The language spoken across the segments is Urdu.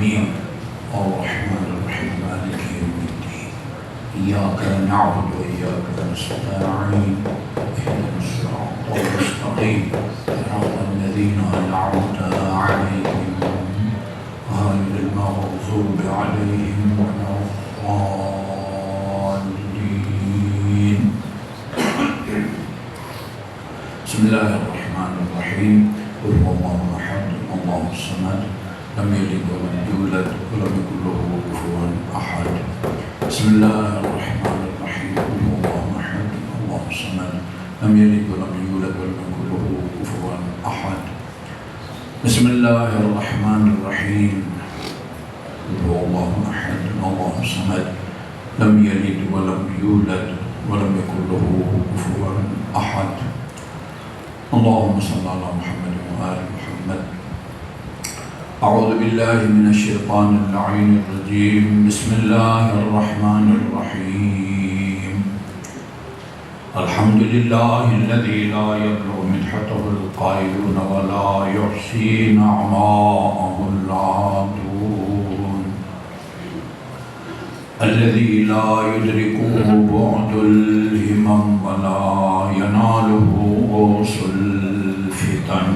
العالمين الرحمن الرحيم مالك يوم الدين إياك نعبد وإياك نستعين اهدنا الصراط المستقيم صراط الذين أنعمت عليهم غير المغضوب عليهم ولا الضالين. بسم الله الرحمن الرحيم. قل هو الله أحد الله الصمد لم يلد ولم يولد ولم يكن له كفوا أحد. بسم الله الرحمن الرحيم. قل هو الله أحد الله الصمد لم يلد ولم يولد ولم يكن له كفوا أحد. بسم الله الرحمن الرحيم. قل هو الله أحد الله الصمد لم يلد ولم يولد ولم يكن له كفوا أحد. اللهم صل على محمد وآل محمد. أعوذ بالله من الشيطان اللعين الرجيم. بسم الله الرحمن الرحيم. الحمد لله الذي لا يبلغ مدحته القائلون ولا يحصي نعماءه العادون، الذي لا يدركه بعد الهمم ولا يناله غوص الفتن،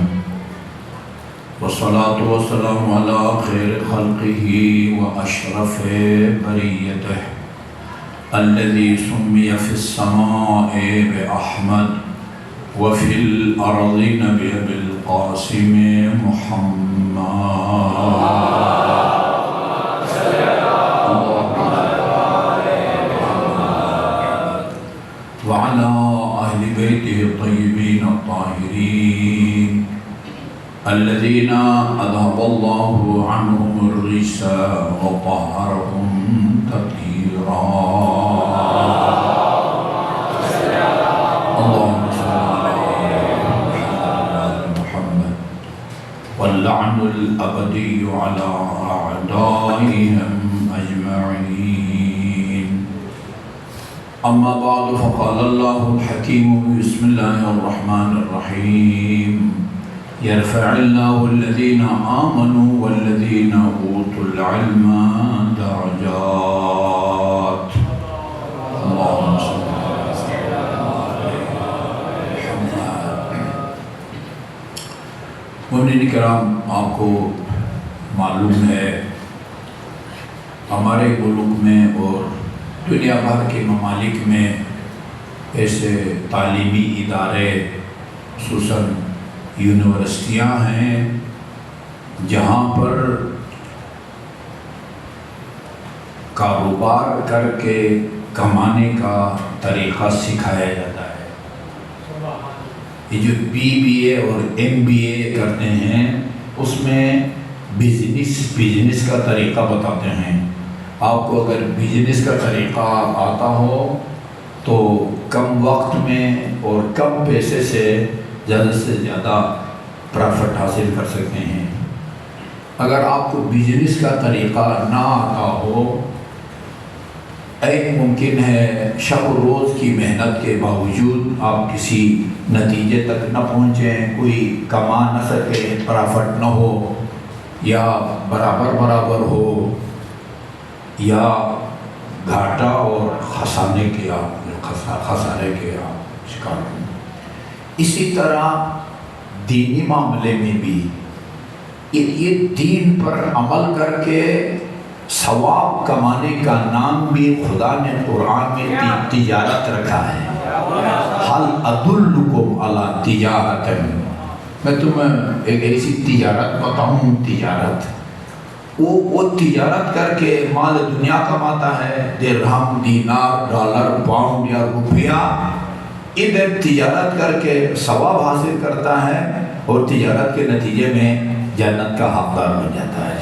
والصلاة والسلام على خير خلقه وأشرف بريته الذي سمي في السماء بأحمد وفي الأرضين بالقاسم محمد. وعلى أهل بيته الطيبين الطاهرين الذين أذهب الله عنهم الرجس وطهرهم تطهيرا. اللهم صل على محمد. واللعن الأبدي على أعدائهم أجمعين. أما بعد فقال الله الحكيم بسم الله الرحمن الرحيم. يرفع الله الذين آمنوا والذين أوتوا العلم درجات. اللهم صل على محمد. مومنین کرام، آپ کو معلوم ہے ہمارے ملک میں اور دنیا بھر کے ممالک میں ایسے تعلیمی ادارے خصوصاً یونیورسٹیاں ہیں جہاں پر کاروبار کر کے کمانے کا طریقہ سکھایا جاتا ہے. یہ جو BBA اور MBA کرتے ہیں اس میں بزنس کا طریقہ بتاتے ہیں. آپ کو اگر بزنس کا طریقہ آتا ہو تو کم وقت میں اور کم پیسے سے زیادہ پرافٹ حاصل کر سکتے ہیں. اگر آپ کو بزنس کا طریقہ نہ آتا ہو، ایک ممکن ہے شب و روز کی محنت کے باوجود آپ کسی نتیجے تک نہ پہنچیں، کوئی کما نہ سکے، پرافٹ نہ ہو، یا برابر ہو، یا گھاٹا اور خسارے کے آپ شکار ہوں. اسی طرح دینی معاملے میں بھی یہ دین پر عمل کر کے ثواب کمانے کا نام بھی خدا نے قرآن میں تجارت رکھا ہے. حل ادلکم علی تجارت، میں تمہیں ایک ایسی تجارت بتاؤں. تجارت وہ تجارت کر کے مال دنیا کماتا ہے، درہم، دینار، ڈالر، پاؤنڈ یا روپیہ. ادھر تجارت کر کے ثواب حاصل کرتا ہے اور تجارت کے نتیجے میں جنت کا حقدار بن جاتا ہے.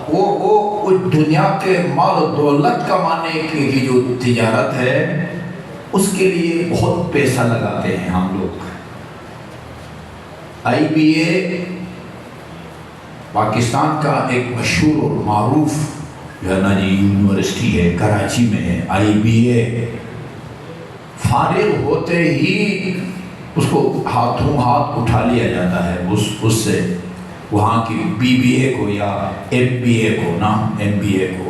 وہ دنیا کے مال و دولت کمانے کی جو تجارت ہے اس کے لیے بہت پیسہ لگاتے ہیں ہم لوگ. IBA پاکستان کا ایک مشہور اور معروف جو ہے نا یونیورسٹی ہے، کراچی میں ہے. IBA فارغ ہوتے ہی اس کو ہاتھوں ہاتھ اٹھا لیا جاتا ہے اس سے وہاں کی BBA کو یا MBA کو نا MBA کو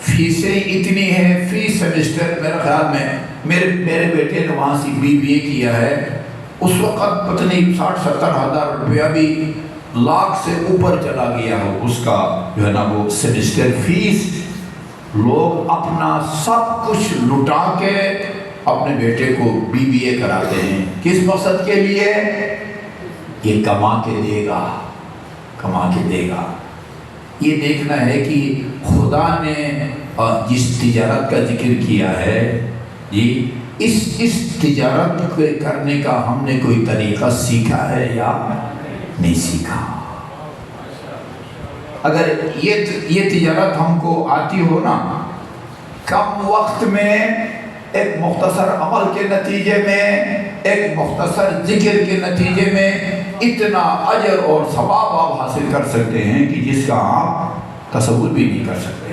فیسیں اتنی ہیں فی سیمسٹر، میرے خیال میں میرے بیٹے نے وہاں سے BBA کیا ہے، اس وقت پتہ نہیں 60-70 ہزار روپیہ بھی لاکھ سے اوپر چلا گیا ہو اس کا جو ہے نا وہ سیمسٹر فیس۔ لوگ اپنا سب کچھ لٹا کے اپنے بیٹے کو BBA کراتے ہیں، کس مقصد کے لیے؟ یہ کما کے دے گا، کما کے دے گا۔ یہ دیکھنا ہے کہ خدا نے جس تجارت کا ذکر کیا ہے یہ اس تجارت کو کرنے کا ہم نے کوئی طریقہ سیکھا ہے یا نہیں سیکھا؟ اگر یہ تجارت ہم کو آتی ہو نا، کم وقت میں ایک مختصر عمل کے نتیجے میں، ایک مختصر ذکر کے نتیجے میں اتنا اجر اور ثواب آپ حاصل کر سکتے ہیں کہ جس کا آپ تصور بھی نہیں کر سکتے۔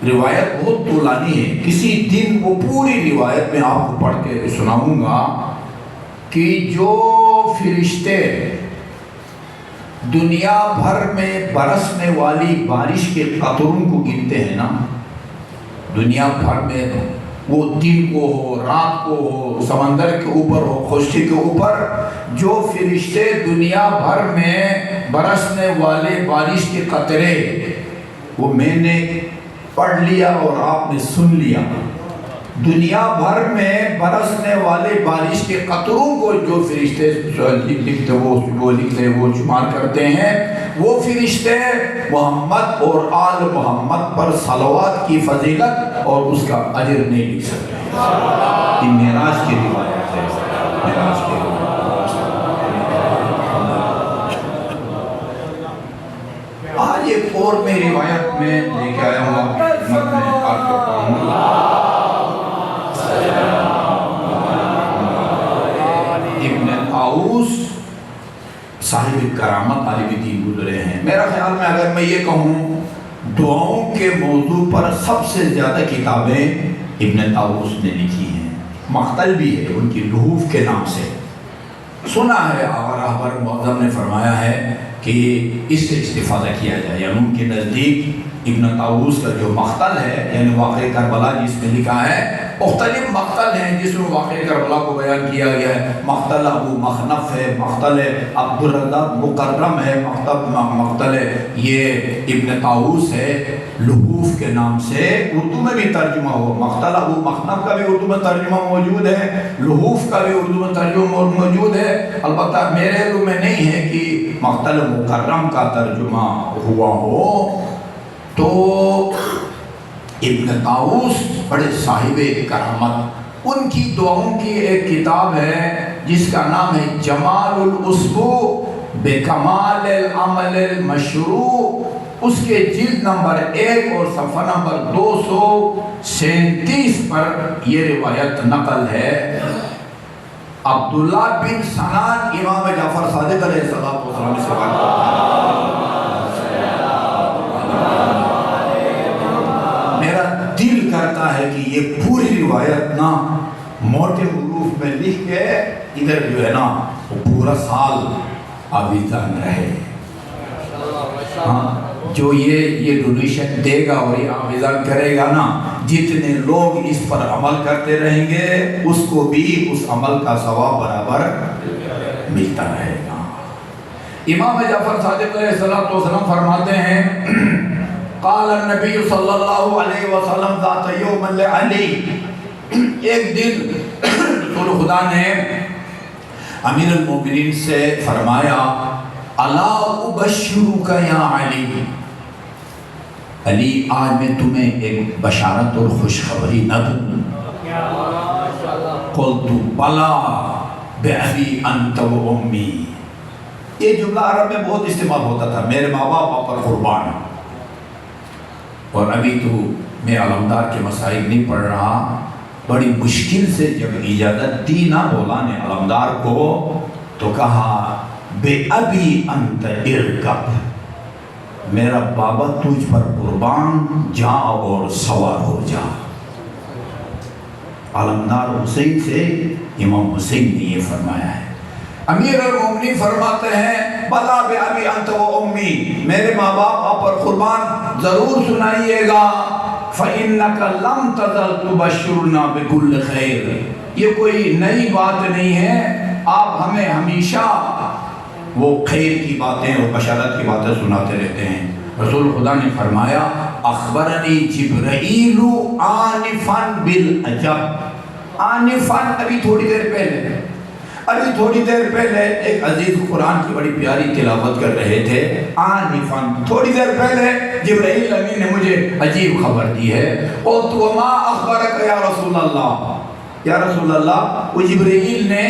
روایت بہت طولانی ہے، کسی دن وہ پوری روایت میں آپ کو پڑھ کے سناؤں گا کہ جو فرشتے دنیا بھر میں برسنے والی بارش کے قطروں کو گنتے ہیں نا، دنیا بھر میں وہ دن کو ہو، رات کو ہو، سمندر کے اوپر ہو، خشکی کے اوپر، جو فرشتے دنیا بھر میں برسنے والے بارش کے قطرے، وہ میں نے پڑھ لیا اور آپ نے سن لیا، دنیا بھر میں برسنے والے بارش کے قطروں کو جو فرشتے لکھتے وہ شمار کرتے ہیں، وہ فرشتے محمد اور آل محمد پر صلوات کی فضیلت اور اس کا اجر نہیں لکھ سکتے۔ یہ معراج کی روایت ہے، معراج کی روایت۔ آج ایک اور میں روایت میں لے کے آیا ہوں، خدمت میں عرض کرتا ہوں۔ ابن طاؤوس صاحب کرامت عالم دین گزرے ہیں۔ میرا خیال میں اگر میں یہ کہوں دعاؤں کے موضوع پر سب سے زیادہ کتابیں ابن طاؤوس نے لکھی ہیں، مقتل بھی ہے ان کی لحوف کے نام سے۔ سنا ہے اور رہبر معظم نے فرمایا ہے کہ اس سے استفادہ کیا جائے، یعنی ان کے نزدیک ابن طاؤوس کا جو مقتل ہے، یعنی واقع کربلا جس میں لکھا ہے، مختلف مقتل ہیں جس میں واقع کربلا کو بیان کیا گیا ہے۔ مقتل ابو مخنف ہے، مقتل عبد الرزاق مکرم ہے، مقتل یہ ابن طاؤوس ہے، لحوف کے نام سے اردو میں بھی ترجمہ ہو۔ مقتل ابو مخنف کا بھی اردو میں ترجمہ موجود ہے، لحوف کا بھی اردو میں ترجمہ موجود ہے۔ البتہ میرے علم میں نہیں ہے کہ مقتل مکرم کا ترجمہ ہوا ہو۔ تو ابن طاؤوس بڑے صاحب کرامت، ان کی دعاؤں کی ایک کتاب ہے جس کا نام ہے جمال الاسبوع بکمال العمل المشروع، اس کے جلد نمبر 1 اور صفحہ نمبر 237 پر یہ روایت نقل ہے۔ عبداللہ بن سنان امام جعفر صادق علیہ السلام سے میرا دل کرتا ہے کہ یہ پوری روایت نا موٹے حروف میں لکھ کے ادھر جو ہے نا وہ پورا سال آویزان رہے۔ جو یہ ڈونیشن دے گا اور یہ آویزان کرے گا نا، جتنے لوگ اس پر عمل کرتے رہیں گے اس کو بھی اس عمل کا ثواب برابر ملتا رہے گا۔ امام جعفر صادق علیہ السلام فرماتے ہیں قال النبی صلی اللہ علیہ وسلم ذات یوم لعلی، ایک دن رسول خدا نے امیر المومنین سے فرمایا الا ابشرک یا علی، علی آج میں تمہیں ایک بشارت اور خوشخبری نہ دوں؟ قلت بلا بأبی انت و امی، یہ جملہ عرب میں بہت استعمال ہوتا تھا، میرے ماں باپ پر قربان۔ اور ابھی تو میں علمدار کے مسائل نہیں پڑھ رہا، بڑی مشکل سے جب اجازت دی نا مولا نے علمدار کو تو کہا بے ابی انت ارکب، میرا بابا تجھ پر قربان، جا اور سوار ہو جا۔ علمدار حسین سے امام حسین نے یہ فرمایا ہے۔ امیر المومنین فرماتے ہیں بلا بے ابی انت و امی، میرے ماں باپ آپ پر قربان ضرور سنائیے گا، فَإِنَّكَ لَمْ تَزَلْ تُبَشِّرُنَا بِكُلِّ خَيْرٍ، یہ کوئی نئی بات نہیں ہے، آپ ہمیں ہمیشہ وہ خیر کی باتیں اور بشارت کی باتیں سناتے رہتے ہیں۔ رسول خدا نے فرمایا اخبرنی جبرائیل آنفاً بالعجب، آنفاً ابھی تھوڑی دیر پہلے ایک عزیز قرآن کی بڑی پیاری تلاوت کر رہے تھے، آنفاً تھوڑی دیر پہلے جبرائیل امین نے مجھے عجیب خبر دی ہے، قلت وما اخبرک یا رسول اللہ، یا رسول اللہ وہ جبرائیل نے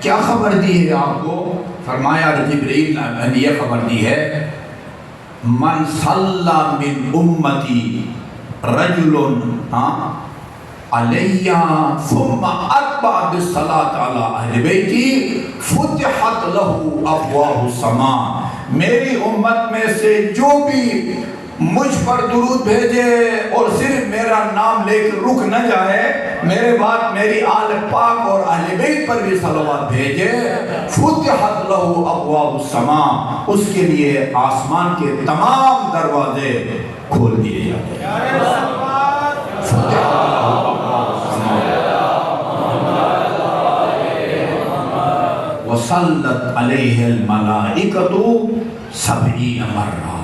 کیا خبر دی ہے آپ کو؟ فرمایا جبرائیل نے یہ خبر دی ہے من صلی من امتی رجل علیہ ثم اتبع بالصلاة علی اہل بیتی فتحت لہ ابواب السماء، میری امت میں سے جو بھی مجھ پر درود بھیجے اور صرف میرا نام لے کے رک نہ جائے، میرے بعد میری آل پاک اور اہل بیت پر بھی صلوات بھیجے، فتحت لہ ابواب السماء، اس کے لیے آسمان کے تمام دروازے کھول دیے جاتے ہیں۔ وصلت علیہ الملائکۃ 70 مرہ۔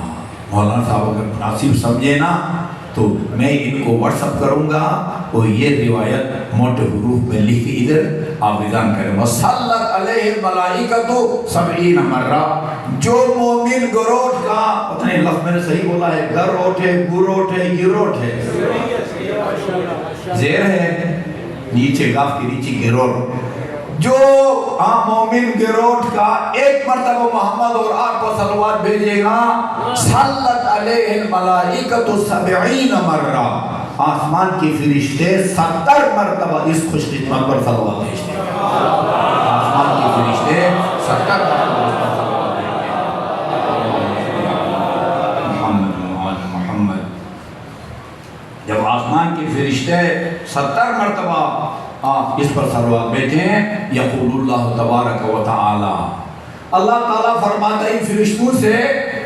مولانا صاحب اگر مناسب سمجھے نا تو میں ان کو واٹس اپ کروں گا اور یہ روایت موٹے حروف میں لکھ ادھر آپ اذان کریں، وصلت علیہ الملائکۃ 70 مرہ۔ جو مومن گروٹ کا، پتہ نہیں لفظ میں نے صحیح بولا ہے، گروٹ ہے، گروٹ ہے، گروٹ ہے، زیر ہے نیچے گاف کے نیچے گروٹ، جو مومن گروٹ کا ایک مرتبہ محمد اور آپ کو صلوات بھیجے گا، صلت علیہ الملائکۃ 70 مرہ، آسمان کی فرشتے 70 مرتبہ اس خوش خدمت پر صلوات بھیجتے ہیں۔ آسمان کی فرشتے 70 مرتبہ اس پر صلوات بھیجتے ہیں۔ محمد جب آسمان کی فرشتے 70 مرتبہ اس پر صلوات بیٹھے ہیں، یقول اللہ تبارک و تعالی، اللہ تعالیٰ فرماتا ہے ان فرشتوں سے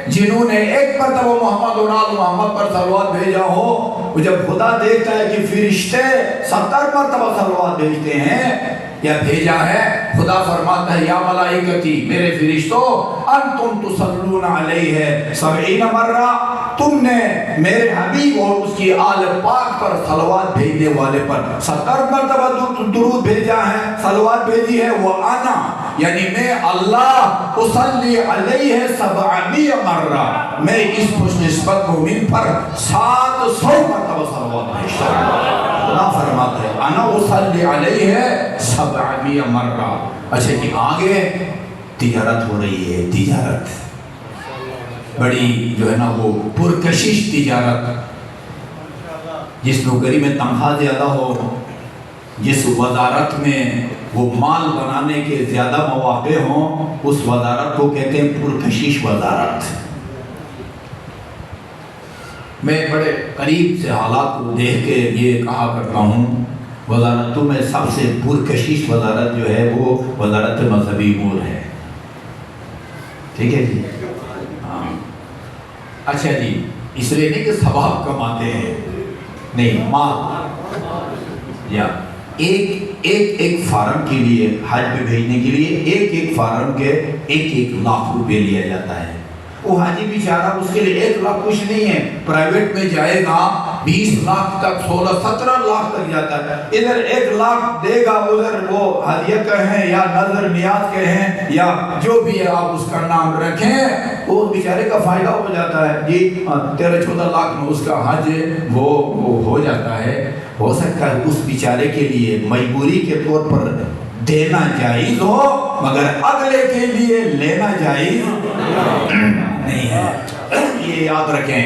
جنہوں نے ایک مرتبہ محمد اور آل محمد پر صلوات بھیجا ہو، وہ جب خدا دیکھتا ہے کہ فرشتے 70 مرتبہ صلوات بھیجتے ہیں یا بھیجا ہے، خدا فرماتا ہے یا ملائکتی، میرے فرشتوں، انتم تصلون علیہ 70 مرہ، تم نے میرے حبیب اور اس کی آل پاک پر صلوات بھیجنے والے پر 70 مرتبہ درود بھیجا ہے، صلوات بھیجی ہے، وَأَنَا، یعنی میں اللہ اصلی علیہ 700 مرہ، میں اس خوش نسبت مومن پر 700 مرتبہ صلوات بھیجتا ہوں۔ خدا فرماتا ہے انا اصلی علیہ 700 مرہ۔ اچھا کہ آگے تجارت ہو رہی ہے، تجارت بڑی جو ہے نا وہ پرکشش تجارت، جس نوکری میں تنخواہ زیادہ ہو، جس وزارت میں وہ مال بنانے کے زیادہ مواقع ہوں، اس وزارت کو کہتے ہیں پرکشش وزارت۔ میں بڑے قریب سے حالات کو دیکھ کے یہ کہا کرتا ہوں، وزارتوں میں سب سے پرکشش وزارت جو ہے وہ وزارت مذہبی امور ہے، ٹھیک ہے جی؟ اچھا جی، اس لیے نہیں کہ ثواب کماتے ہیں، نہیں، مال، یا ایک فارم کے لیے، حج پہ بھیجنے کے لیے ایک فارم کے 1 لاکھ روپے لیا جاتا ہے۔ وہ حاجی بیچارہ اس کے لیے 1 لاکھ کچھ نہیں ہے، پرائیویٹ میں جائے گا 20 لاکھ تک، 16-17 لاکھ تک جاتا ہے، ادھر 1 لاکھ دے گا، ادھر وہ ہدیہ کہیں یا نظر نیاز کہیں یا جو بھی ہے آپ اس کا نام رکھیں، وہ بیچارے کا فائدہ ہو جاتا ہے جی، 13-14 لاکھ میں اس کا حج وہ ہو جاتا ہے۔ ہو سکتا ہے اس بیچارے کے لیے مجبوری کے طور پر دینا جائز ہو، مگر اگلے کے لیے لینا جائز نہیں ہے، یہ یاد رکھیں۔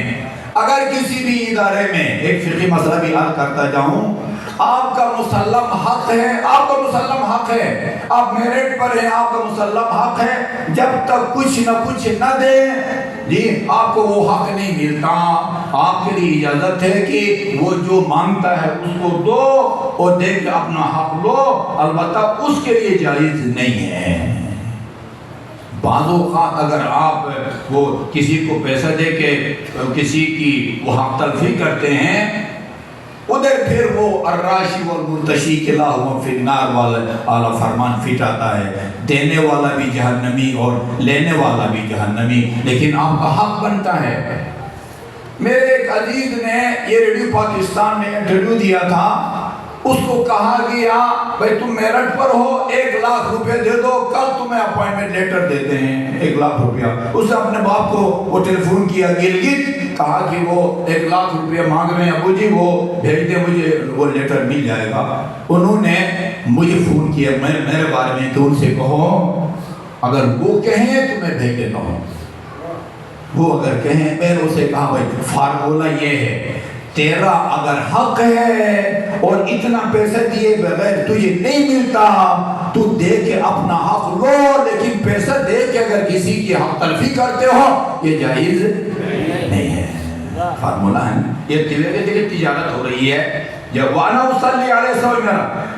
اگر کسی بھی ادارے میں ایک فقہی مسئلہ بھی حل کرتا جاؤں، آپ کا مسلم حق ہے، آپ کا مسلم حق ہے، آپ میرٹ پر ہیں، آپ کا مسلم حق ہے، جب تک کچھ نہ کچھ نہ دیں جی آپ کو وہ حق نہیں ملتا۔ آپ کے لیے اجازت ہے کہ وہ جو مانگتا ہے اس کو دو اور دے کے اپنا حق لو، البتہ اس کے لیے جائز نہیں ہے۔ بعض اوقات اگر آپ وہ کسی کو پیسہ دے کے کسی کی وہ حق تلفی کرتے ہیں، ادھر پھر وہ الراشی والمرتشی کلاہما فی النار والا اعلیٰ فرمان فٹ آتا ہے، دینے والا بھی جہنمی اور لینے والا بھی جہنمی، لیکن آپ کا حق بنتا ہے۔ میرے ایک عزیز نے یہ ریڈیو پاکستان میں انٹرویو دیا تھا، اس کو کہا گیا بھائی تم میرٹھ پر ہو، 1,00,000 روپے دے دو، کل تمہیں اپوائنٹمنٹ لیٹر دیتے ہیں 1,00,000 روپیہ۔ اس نے اپنے باپ کو وہ ٹیلی فون کیا گلگت، کہا کہ وہ 1,00,000 روپیہ مانگ رہے ہیں ابو جی، وہ بھیج دیں مجھے، وہ لیٹر مل جائے گا۔ انہوں نے مجھے فون کیا میرے بارے میں کہ ان سے کہو اگر وہ کہیں تو میں بھیج دیتا ہوں، وہ اگر کہیں۔ میں نے اسے کہا بھائی فارمولہ یہ ہے، تیرا اگر حق ہے اور اتنا پیسہ دیے بغیر تجھے نہیں ملتا تو دے کے اپنا حق لو، لیکن پیسہ دے کے اگر کسی کی حق تلفی کرتے ہو یہ جائز نہیں ہے۔ فارمولہ ہے، یہ تجارت ہو رہی ہے۔ جب وانا اصلی علیہ السلام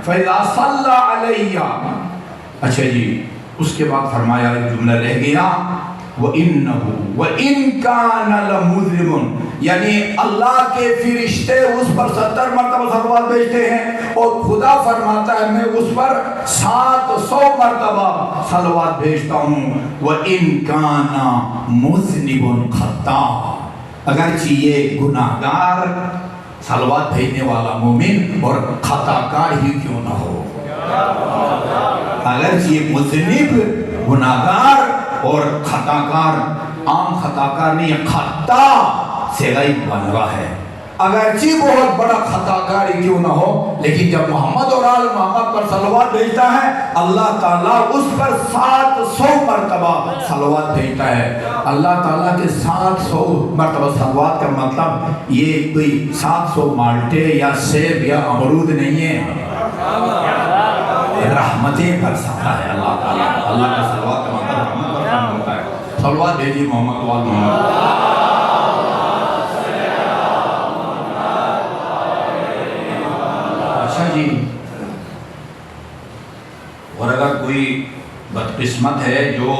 فَإِذَا صَلَّى عَلَيَّ، اچھا جی، اس کے بعد فرمایا ایک جملہ رہ گیا، وَإِنَّهُ وَإِن كَانَ لَمُذْنِبٌ، یعنی اللہ کے فرشتے اس پر 70 مرتبہ صلوات بھیجتے ہیں اور خدا فرماتا ہے میں اس پر 700 مرتبہ صلوات بھیجتا ہوں۔ وَإِن كَانَ مُذْنِبٌ خَطَّاءٌ، اگرچہ یہ گناہگار صلوات بھیجنے والا مومن اور خطا کار ہی کیوں نہ ہو، اگرچہ یہ مذنب گناہگار اور خطاکار، عام خطاکار نہیں، خطا سے غیب بن رہا ہے، اگرچہ بہت بڑا خطاکار ہی کیوں نہ ہو، لیکن جب محمد اور آل محمد پر صلوات بھیجتا ہے اللہ تعالیٰ اس پر 700 مرتبہ صلوات بھیجتا ہے۔ اللہ تعالیٰ کے 700 مرتبہ صلوات کا مطلب یہ کوئی 700 مالٹے یا سیب یا امرود نہیں ہے، رحمتیں برساتا ہے اللہ تعالیٰ۔ اللہ کا صلوات کا مطلب رحمت برسانا ہوتا ہے۔ صلوات بھیجیے محمد وآل محمد۔ اچھا جی، اور اگر کوئی بدقسمت ہے جو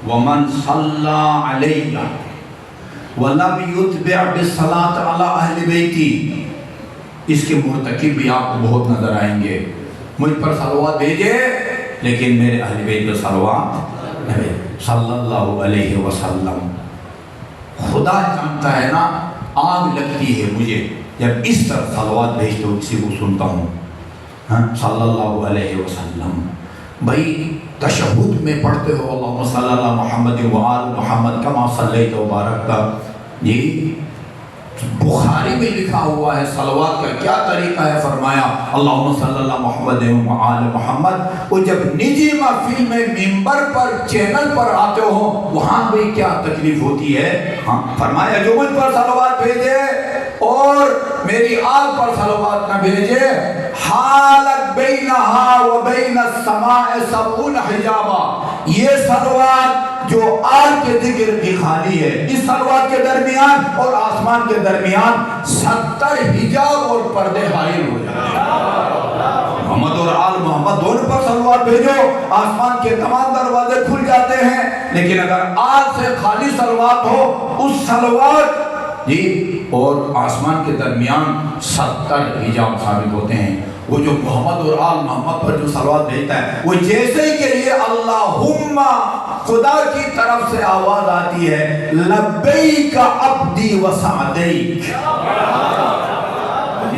وَمَنْ صَلَّى عَلَيَّ وَلَمْ يُتْبِعْ بِالصَّلَاةِ عَلَىٰ أَهْلِ بَيْتِي، اس کے مرتکب بھی آپ کو بہت نظر آئیں گے۔ مجھ پر صلوات بھیجے لیکن میرے اہل بیت پر صلوات نہیں، صلی اللہ علیہ وسلم۔ خدا جانتا ہے نا، آگ لگتی ہے مجھے جب اس طرح صلوات بھیجتے ہو کسی کو سنتا ہوں، صلی اللہ علیہ وسلم۔ بھائی تشہد میں پڑھتے ہو اللہم صلی اللہ محمد وآل محمد کما صلیت و بارکت، یہ بخاری میں لکھا ہوا ہے صلوات کا کیا طریقہ ہے، فرمایا اللہم صلی اللہ محمد وآل محمد۔ اور جب نجی محفل میں ممبر پر چینل پر آتے ہو وہاں بھی کیا تکلیف ہوتی ہے، فرمایا جو مجھ پر صلوات بھیجے اور میری آل پر صلوات نہ بھیجے، حالت بینہا و بین السماء 70 حجابا، یہ صلوات جو آل کے ذکر کی خالی ہے، اس صلوات کے درمیان اور آسمان کے درمیان 70 حجاب اور پردے حائل ہو جاتے ہیں۔ محمد اور آل محمد دونوں پر صلوات بھیجو، آسمان کے تمام دروازے کھل جاتے ہیں، لیکن اگر آل سے خالی صلوات ہو، اس صلوات جی اور آسمان کے درمیان 70 حجاب ثابت ہوتے ہیں۔ وہ جو محمد اور آل محمد پر جو صلوات بھیجتا ہے وہ جیسے کہ یہ اللہم خدا کی طرف سے آواز آتی ہے لبیک عبدی و سعدیک۔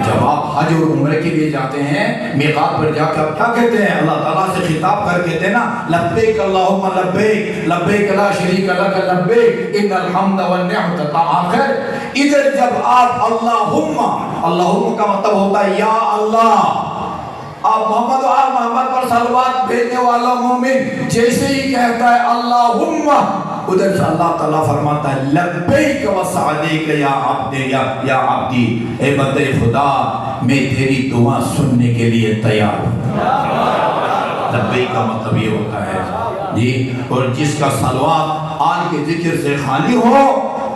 جب آپ حج اور عمرے کے لیے جاتے ہیں میقات پر جا کر کیا کہتے ہیں، اللہ تعالیٰ سے خطاب کر کہتے ہیں نا لبیک اللہم لبیک لبیک لا شریک لک لبیک ان الحمد والنعمت، آخر ادھر جب آپ اللہم کا مطلب ہوتا ہے یا اللہ، آپ محمد و آل محمد پر صلوات بھیجنے والا مومن جیسے ہی کہتا ہے اللہم، ادھر سے اللہ تعالیٰ فرماتا ہے لبیک و سعدیک یا عبد یا عبدی، اے بندے خدا میں تیری دعا سننے کے لیے تیار ہوں۔ لبیک کا مطلب یہ ہوتا ہے جی، اور جس کا صلوات آل کے ذکر سے خالی ہو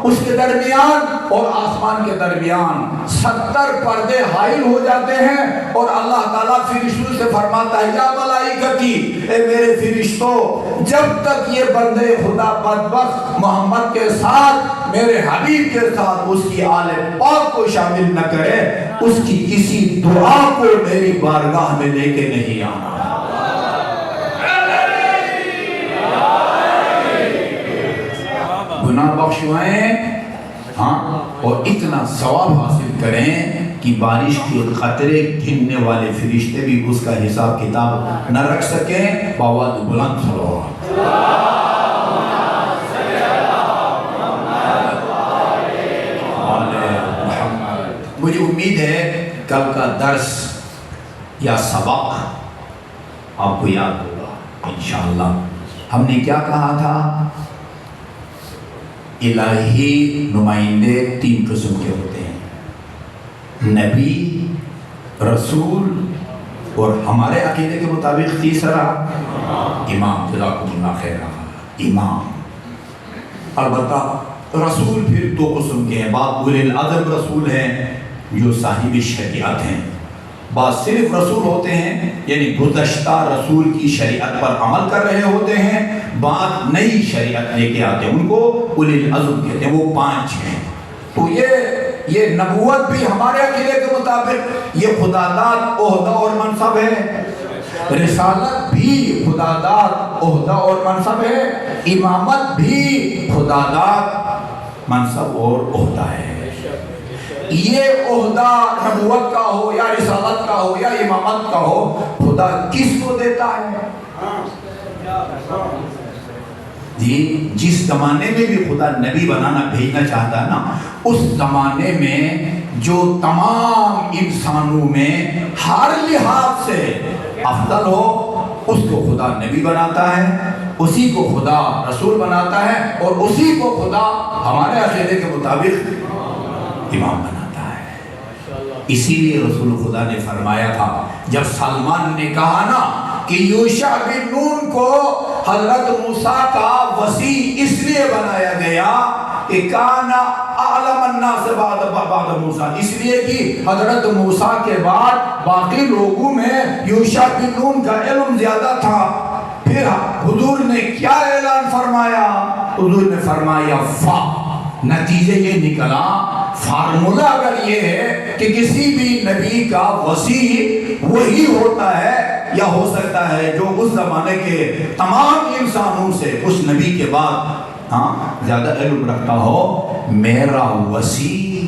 اس کے درمیان اور آسمان کے درمیان 70 پردے حائل ہو جاتے ہیں، اور اللہ تعالیٰ فرشتوں سے فرماتا ہے یا ملائکتی، اے میرے فرشتوں، جب تک یہ بندے خدا بدبخت محمد کے ساتھ، میرے حبیب کے ساتھ اس کی آل پاک کو شامل نہ کرے، اس کی کسی دعا کو میری بارگاہ میں لے کے نہیں آنا۔ گناہ بخش ہوئیں، ہاں، اور اتنا ثواب حاصل کریں کہ بارش کے قطرے گننے والے فرشتے بھی اس کا حساب کتاب نہ رکھ سکیں۔ بآواز بلند صلوات۔ مجھے امید ہے کل کا درس یا سبق آپ کو یاد ہوگا انشاءاللہ۔ ہم نے کیا کہا تھا؟ الہی نمائندے 3 قسم کے ہوتے ہیں، نبی، رسول، اور ہمارے عقیدے کے مطابق تیسرا امام۔ جزاکم اللہ خیر۔ امام، البتہ رسول پھر 2 قسم کے ہیں، بعض اولی العزم رسول ہیں جو صاحب شریعت ہیں، بعض صرف رسول ہوتے ہیں یعنی گزشتہ رسول کی شریعت پر عمل کر رہے ہوتے ہیں، بعض نئی شریعت لے کے آتے ہیں، ان کو اولی العزم کہتے ہیں۔ وہ 5 ہیں۔ تو یہ نبوت بھی ہمارے عقیدے کے مطابق یہ خدا داد عہدہ اور منصب ہے، رسالت بھی خدا داد عہدہ اور منصب ہے، امامت بھی خدا داد منصب اور عہدہ ہے۔ یہ عہدہ نبوت کا ہو یا رسالت کا ہو یا امامت کا ہو، خدا کس کو دیتا ہے؟ جی، جس زمانے میں بھی خدا نبی بنانا بھیجنا چاہتا ہے نا، اس زمانے میں جو تمام انسانوں میں ہر لحاظ سے افضل ہو، اس کو خدا نبی بناتا ہے، اسی کو خدا رسول بناتا ہے، اور اسی کو خدا ہمارے عقیدے کے مطابق امام بناتا ہے۔ اسی لیے رسول خدا نے فرمایا تھا، جب سلمان نے کہا نا کہ یوشع بن نون کو حضرت موسیٰ کا وصی اس لیے بنایا گیا کہ کانا اعلم الناس بعد موسیٰ، اس لیے کہ حضرت موسیٰ کے بعد باقی لوگوں میں یوشع بن نون کا علم زیادہ تھا۔ پھر حضور نے کیا اعلان فرمایا؟ حضور نے فرمایا نتیجے یہ نکلا، فارمولہ اگر یہ ہے کہ کسی بھی نبی کا وصی وہی ہوتا ہے یا ہو سکتا ہے جو اس زمانے کے تمام انسانوں سے اس نبی کے بعد زیادہ علم رکھتا ہو، میرا وصی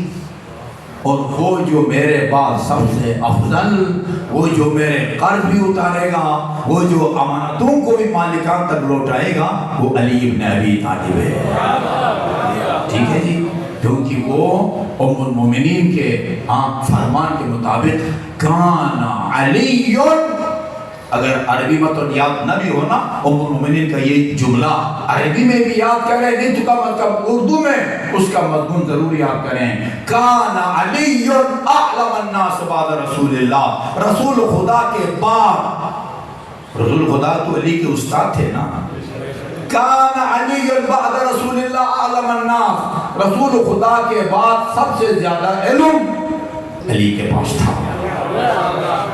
اور وہ جو میرے بعد سب سے افضل، وہ جو میرے قرض بھی اتارے گا، وہ جو امانتوں کو بھی مالکان تک لوٹائے گا، وہ علی ابن ابی طالب ہے۔ ٹھیک ہے جی، کیونکہ وہ ام المومنین کے فرمان کے مطابق کانا علی، اگر عربی مطلب یاد نہ بھی ہونا، ام المومنین کا یہ جملہ عربی میں بھی یاد کریں، نہیں تو کم از کم اردو میں اس کا مضمون ضرور یاد کریں۔ کانا علی اعلم الناس بعد رسول اللہ، رسول خدا کے بعد، رسول خدا تو علی کے استاد تھے نا، کان علی بعد رسول اللہ اعلم الناس، رسول خدا کے بعد سب سے زیادہ علم علی کے پاس تھا۔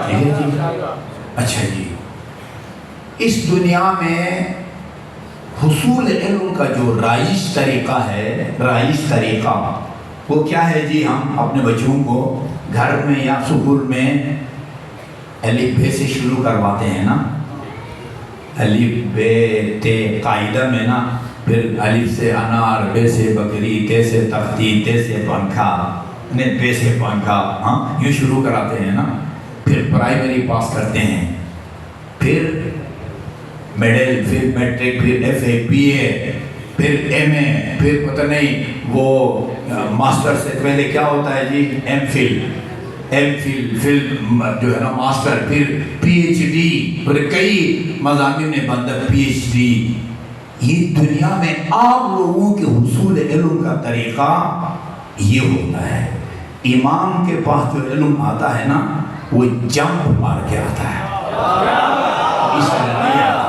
ٹھیک ہے جی، اچھا جی، اس دنیا میں حصول علم کا جو رائج طریقہ ہے، رائج طریقہ وہ کیا ہے جی؟ ہم اپنے بچوں کو گھر میں یا سکول میں الف ب سے شروع کرواتے ہیں نا، الف ب تے قاعدہ میں نا، پھر الف سے انار، ب سے بکری، تے سے تختی، تے سے پنکھا، ب سے پنکھا، یوں شروع کراتے ہیں نا، پھر پرائمری پاس کرتے ہیں، پھر میڈل، پھر میٹرک، پھر ایف اے، پی اے، پھر ایم اے، پھر پتہ نہیں وہ ماسٹر سے پہلے کیا ہوتا ہے جی؟ ایم فل، پھر جو ہے نا ماسٹر، پھر پی ایچ ڈی، پھر کئی مضامین میں بندہ پی ایچ ڈی۔ یہ دنیا میں عام لوگوں کے حصول علم کا طریقہ یہ ہوتا ہے۔ امام کے پاس جو علم آتا ہے نا، وہ جمپ مار کے آتا ہے، اس طرح نہیں آتا۔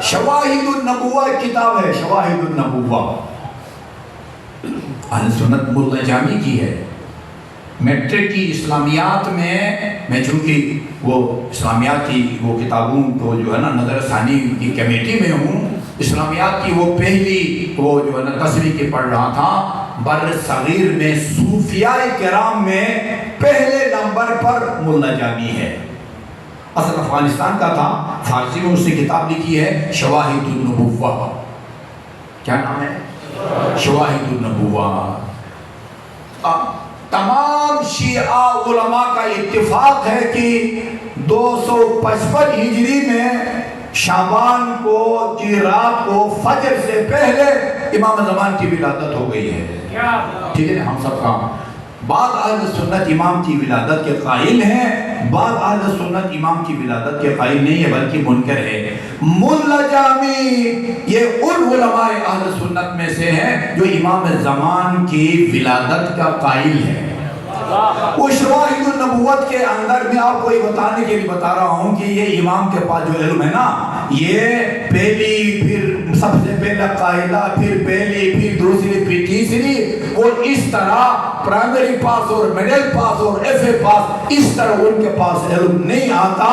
شواہد النبوہ کتاب ہے، شواہد النبوہ اہل سنت ملا جامی کی ہے۔ میٹرک کی اسلامیات میں چونکہ وہ اسلامیات کی وہ کتابوں کو جو ہے نا نظر ثانی کی کمیٹی میں ہوں، اسلامیات کی وہ پہلی وہ جو ہے نا 10ویں کی پڑھ رہا تھا۔ بر صغیر میں صوفیاء کرام میں پہلے نمبر پر ملا جامی ہے۔ اصل افغانستان کا تھا، فارسی میں اس نے کتاب لکھی ہے شواہد النبوہ۔ کیا نام ہے؟ شواہد النبوہ۔ تمام شیعہ علماء کا اتفاق ہے کہ 255 ہجری میں شعبان کو کی رات کو فجر سے پہلے امام زمان کی ولادت ہو گئی ہے۔ ٹھیک ہے، ہم سب کا بعض اہل سنت امام کی ولادت کے قائل ہیں، بعض اہل سنت امام کی ولادت کے قائل نہیں ہے بلکہ منکر ہے۔ ملا جامی یہ ان علماء اہل سنت میں سے ہے جو امام زمان کی ولادت کا قائل ہے۔ وہ شواہد النبوت کے اندر میں آپ کو یہ بتانے کے لیے بتا رہا ہوں کہ یہ امام کے پاس جو علم ہے نا، یہ پہلی پھر سب سے پہلا قاعدہ، پھر پہلی پھر دوسری پھر تیسری، وہ اس طرح پرائمری پاس اور میڈل پاس اور ایف اے پاس، اس طرح ان کے پاس علم نہیں آتا۔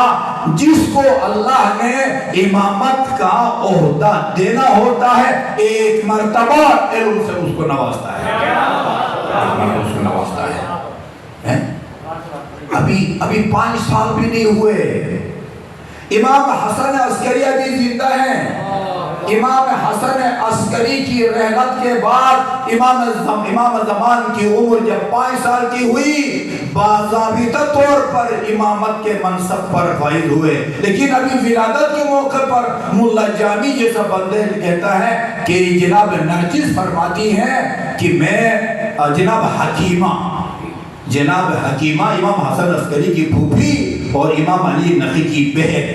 جس کو اللہ نے امامت کا عہدہ دینا ہوتا ہے ایک مرتبہ علم سے اس کو نوازتا ہے، اس کو نوازتا ہے۔ ابھی 5 سال بھی نہیں ہوئے، امام حسن عسکری ابھی زندہ ہیں۔ امام حسن عسکری کی رحلت کے بعد امام زمان کی عمر جب 5 سال کی ہوئی، باضابطہ طور پر امامت کے منصب پر فائز ہوئے، لیکن ابھی ولادت کے موقع پر ملا جامی جیسا بندے کہتا ہے کہ جناب نرجس فرماتی ہیں کہ میں جناب حکیمہ امام حسن عسکری کی پھوپھی اور امام علی نقی کی بہن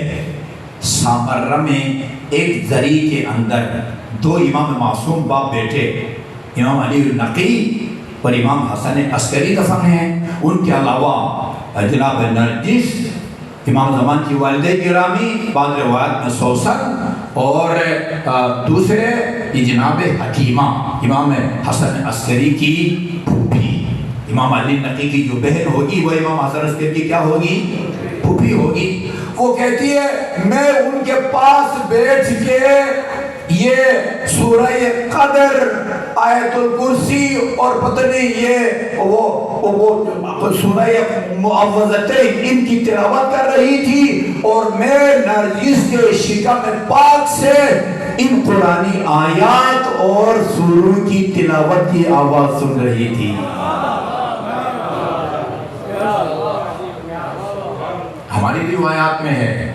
سامرہ میں ایک زری کے اندر 2 امام معصوم باپ بیٹے امام علی نقی اور امام حسن عسکری دفن ہیں۔ ان کے علاوہ جناب نرجس امام زمان کی والدہ گرامی، بعض روایت میں سوسن، اور دوسرے جناب حکیمہ امام حسن عسکری کی پھوپھی، امام علی نقی کی جو بہن ہوگی وہ امام حسن عسکری کی کیا ہوگی؟ پھوپھی ہوگی۔ وہ کہتی ہے میں ان کے پاس بیٹھ کے یہ سورہ قدر، آیت الکرسی اور پتہ نہیں یہ وہ سورہ معوذتین ان کی تلاوت کر رہی تھی، اور میں نرجس کے شکم پاک سے ان قرآنی آیات اور سوروں کی تلاوت کی آواز سن رہی تھی۔ ہماری روایات میں ہے،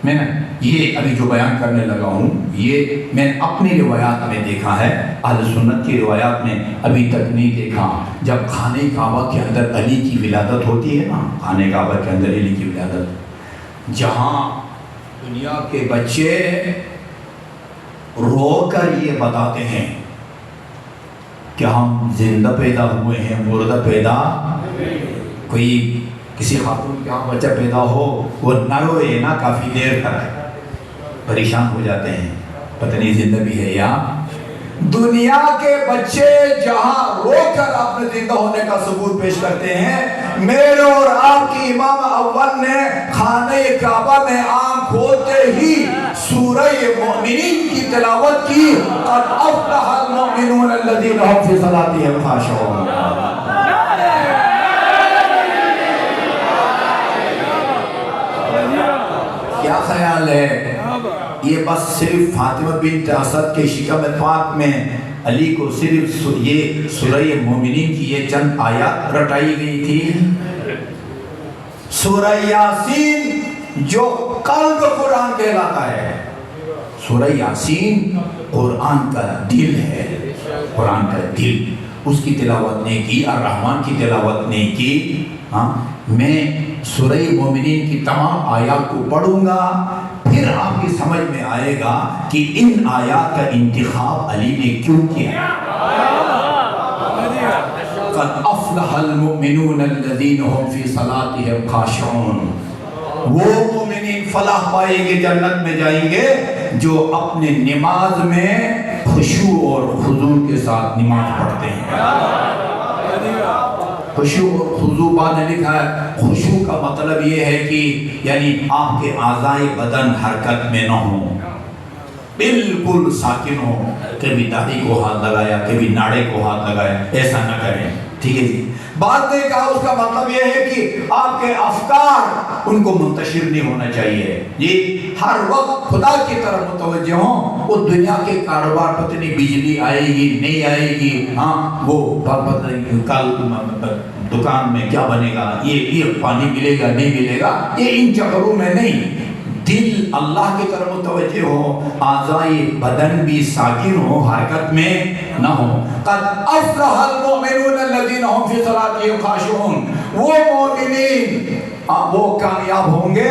میں نے یہ ابھی جو بیان کرنے لگا ہوں یہ میں نے اپنی روایات میں دیکھا ہے، اہل سنت کی روایات میں ابھی تک نہیں دیکھا۔ جب خانہ کعبہ کے اندر علی کی ولادت ہوتی ہے نا، خانہ کعبہ کے اندر علی کی ولادت، جہاں دنیا کے بچے رو کر یہ بتاتے ہیں کہ ہم زندہ پیدا ہوئے ہیں، مردہ پیدا، کوئی کسی خاتون کے ہاں بچہ پیدا ہو وہ نہ روئے نہ کافی دیر تک، پریشان ہو جاتے ہیں، پتہ نہیں زندہ بھی ہے یا۔ دنیا کے بچے جہاں رو کر اپنے زندہ ہونے کا ثبوت پیش کرتے ہیں، میرے اور آپ کی امام اول نے خانہ کعبہ میں آنکھ کھولتے ہی سورہ مومنین کی تلاوت کی، قد افلح المؤمنون الذین هم فی صلاتهم خاشعون۔ کیا خیال ہے؟ یہ بس صرف فاطمہ بنت اسد کے شکم پاک میں علی کو صرف یہ سورہ مومنین کی یہ چند آیات رٹائی گئی تھی؟ سورہ یاسین جو قلب قرآن کہلاتا ہے، سورہ یاسین قرآن کا دل ہے، قرآن کا دل، اس کی تلاوت نہیں کی، الرحمن کی تلاوت نہیں کی۔ میں سورہ مومنین کی تمام آیات کو پڑھوں گا، پھر آپ کی سمجھ میں آئے گا کہ ان آیات کا انتخاب علی نے کیوں کیا۔ قد افلح المؤمنون الذین هم فی صلاتهم خاشعون، وہ مومنین فلاح پائیں گے، جنت میں جائیں گے جو اپنے نماز میں خشوع اور خضوع کے ساتھ نماز پڑھتے ہیں۔ خشوع اور خضوع بعد نے لکھا ہے، خشوع کا مطلب یہ ہے کہ یعنی آپ کے اعضائے بدن حرکت میں نہ ہوں، بالکل ساکن ہو، کبھی داڑھی کو ہاتھ لگایا کبھی ناڑے کو ہاتھ لگایا، ایسا نہ کریں، ٹھیک ہے جی۔ بعد نے کہا اس کا مطلب یہ ہے کہ آپ کے افکار ان کو منتشر نہیں ہونا چاہیے جی، ہر وقت خدا کی طرف متوجہ ہوں۔ وہ دنیا کے کاروبار پتہ نہیں بجلی آئے گی نہیں آئے گی، ہاں وہ پتہ نہیں کل دکان میں کیا بنے گا، یہ پانی ملے گا نہیں ملے گا، یہ ان چکروں میں نہیں، دل اللہ کی طرف متوجہ ہو، اعضائے بدن بھی ساکن ہو، حرکت میں نہ ہو۔ قد افلح المؤمنون الذین هم فی صلاتهم خاشعون، وہ مومنین وہ کامیاب ہوں گے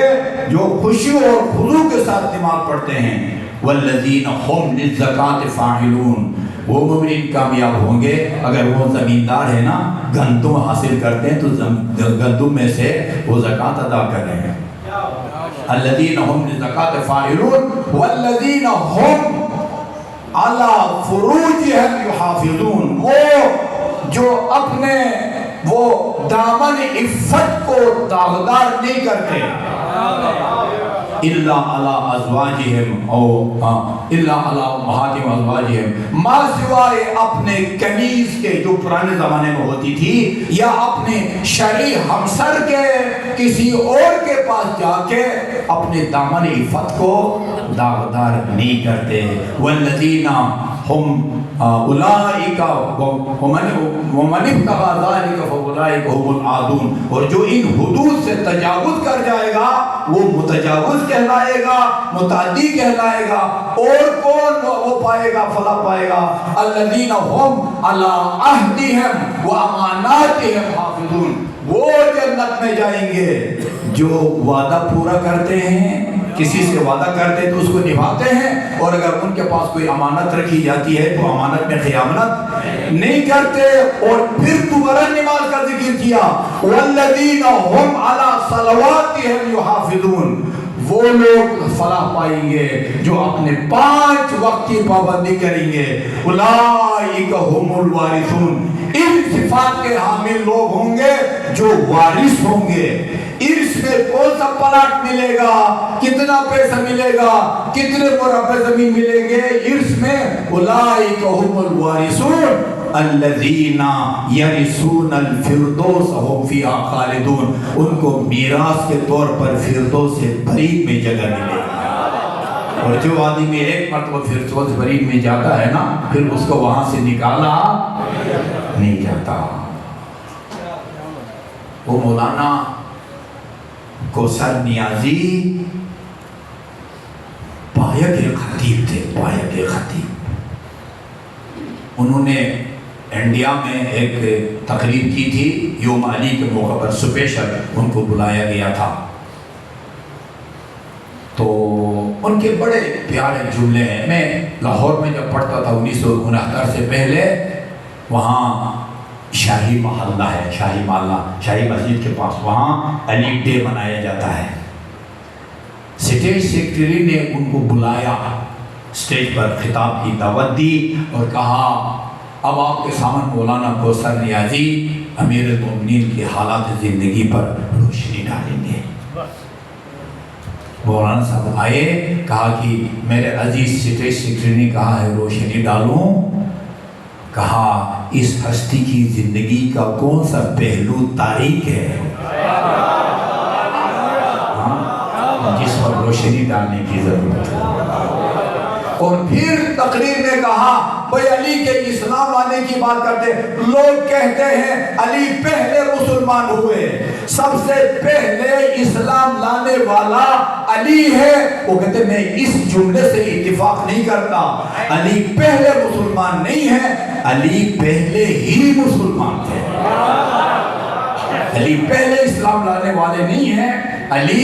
جو خشوع اور خضوع کے ساتھ نماز پڑھتے ہیں۔ والذین هم للزکاة فاعلون، وہ مومنین کامیاب ہوں گے اگر وہ زمیندار ہے نا، گندم حاصل کرتے ہیں تو گندم میں سے وہ زکوٰۃ ادا کر رہے ہیں۔ الذین هم للزکاة فاعلون والذین هم علی فروجهم یحافظون، وہ جو اپنے وہ دامن عفت کو داغدار نہیں کرتے، الا علی ازواجہم او الا علی امہاتہم ازواجہم، ما سوائے اپنے کنیز کے جو پرانے زمانے میں ہوتی تھی، یا اپنے شرعی ہمسر کے کسی اور کے پاس جا کے اپنے دامن عفت کو داغدار نہیں کرتے۔ والذین ہم اولئک ومن ابتغى ذلك فاولئک هم العادون، اور جو ان حدود سے تجاوز کر جائے گا وہ متجاوز کہلائے گا، متعدی کہلائے گا۔ اور کون وہ پائے گا فلاح پائے گا؟ الذین هم علی عہدہم واماناتہم حافظون، وہ جنت میں جائیں گے جو وعدہ پورا کرتے ہیں، کسی سے وعدہ کرتے تو اس کو نبھاتے ہیں، اور اگر ان کے پاس کوئی امانت رکھی جاتی ہے تو امانت میں خیانت نہیں کرتے۔ اور پھر دوبارہ نماز کا ذکر کیا، والذین هم علی صلواتہم یحافظون، وہ لوگ فلاح پائیں گے جو اپنے 5 وقت کی پابندی کریں گے۔ اولئک هم الوارثون، ان صفات کے حامل لوگ ہوں گے جو وارث ہوں گے۔ ارث میں کون سا پلاٹ ملے گا، کتنا پیسہ ملے گا، کتنے مربع زمین ملیں گے ارث میں؟ اولئک هم الوارثون الذین یرثون الفردوس هم فیہا خالدون، ان کو میراث کے طور پر فردوس برید میں جگہ ملے گی۔ اور جو آدمی ایک مرتبہ فردوس برید میں جاتا ہے نا، پھر اس کو وہاں سے نکالا نہیں جاتا۔ وہ مولانا کوثر نیازی پایا کے خطیب تھے، پایا کے خطیب۔ انہوں نے انڈیا میں ایک تقریب کی تھی، یوم علی کے موقع پر اسپیشل ان کو بلایا گیا تھا۔ تو ان کے بڑے پیارے جملے ہیں۔ میں لاہور میں جب پڑھتا تھا 1969 سے پہلے، وہاں شاہی محلہ ہے، شاہی محلہ شاہی مسجد کے پاس، وہاں علی ڈے منایا جاتا ہے۔ اسٹیج سیکرٹری نے ان کو بلایا، اسٹیج پر خطاب کی دعوت دی اور کہا اب آپ کے سامنے مولانا کوثر نیازی امیر المومنین کی حالات زندگی پر روشنی ڈالیں گے۔ مولانا صاحب آئے، کہا کہ میرے عزیز اسٹیج سیکرٹری نے کہا ہے روشنی ڈالوں۔ کہا اس ہستی کی زندگی کا کون سا پہلو تاریک ہے جس پر روشنی ڈالنے کی ضرورت ہے؟ اور پھر تقریر میں کہا بھئی علی کے اسلام لانے کی بات کرتے، لوگ کہتے ہیں علی پہلے مسلمان ہوئے، سب سے پہلے اسلام لانے والا علی ہے۔ وہ کہتے ہیں میں اس جملے سے اتفاق نہیں کرتا، علی پہلے مسلمان نہیں ہے، علی پہلے ہی مسلمان تھے۔ علی پہلے اسلام لانے والے نہیں ہیں، علی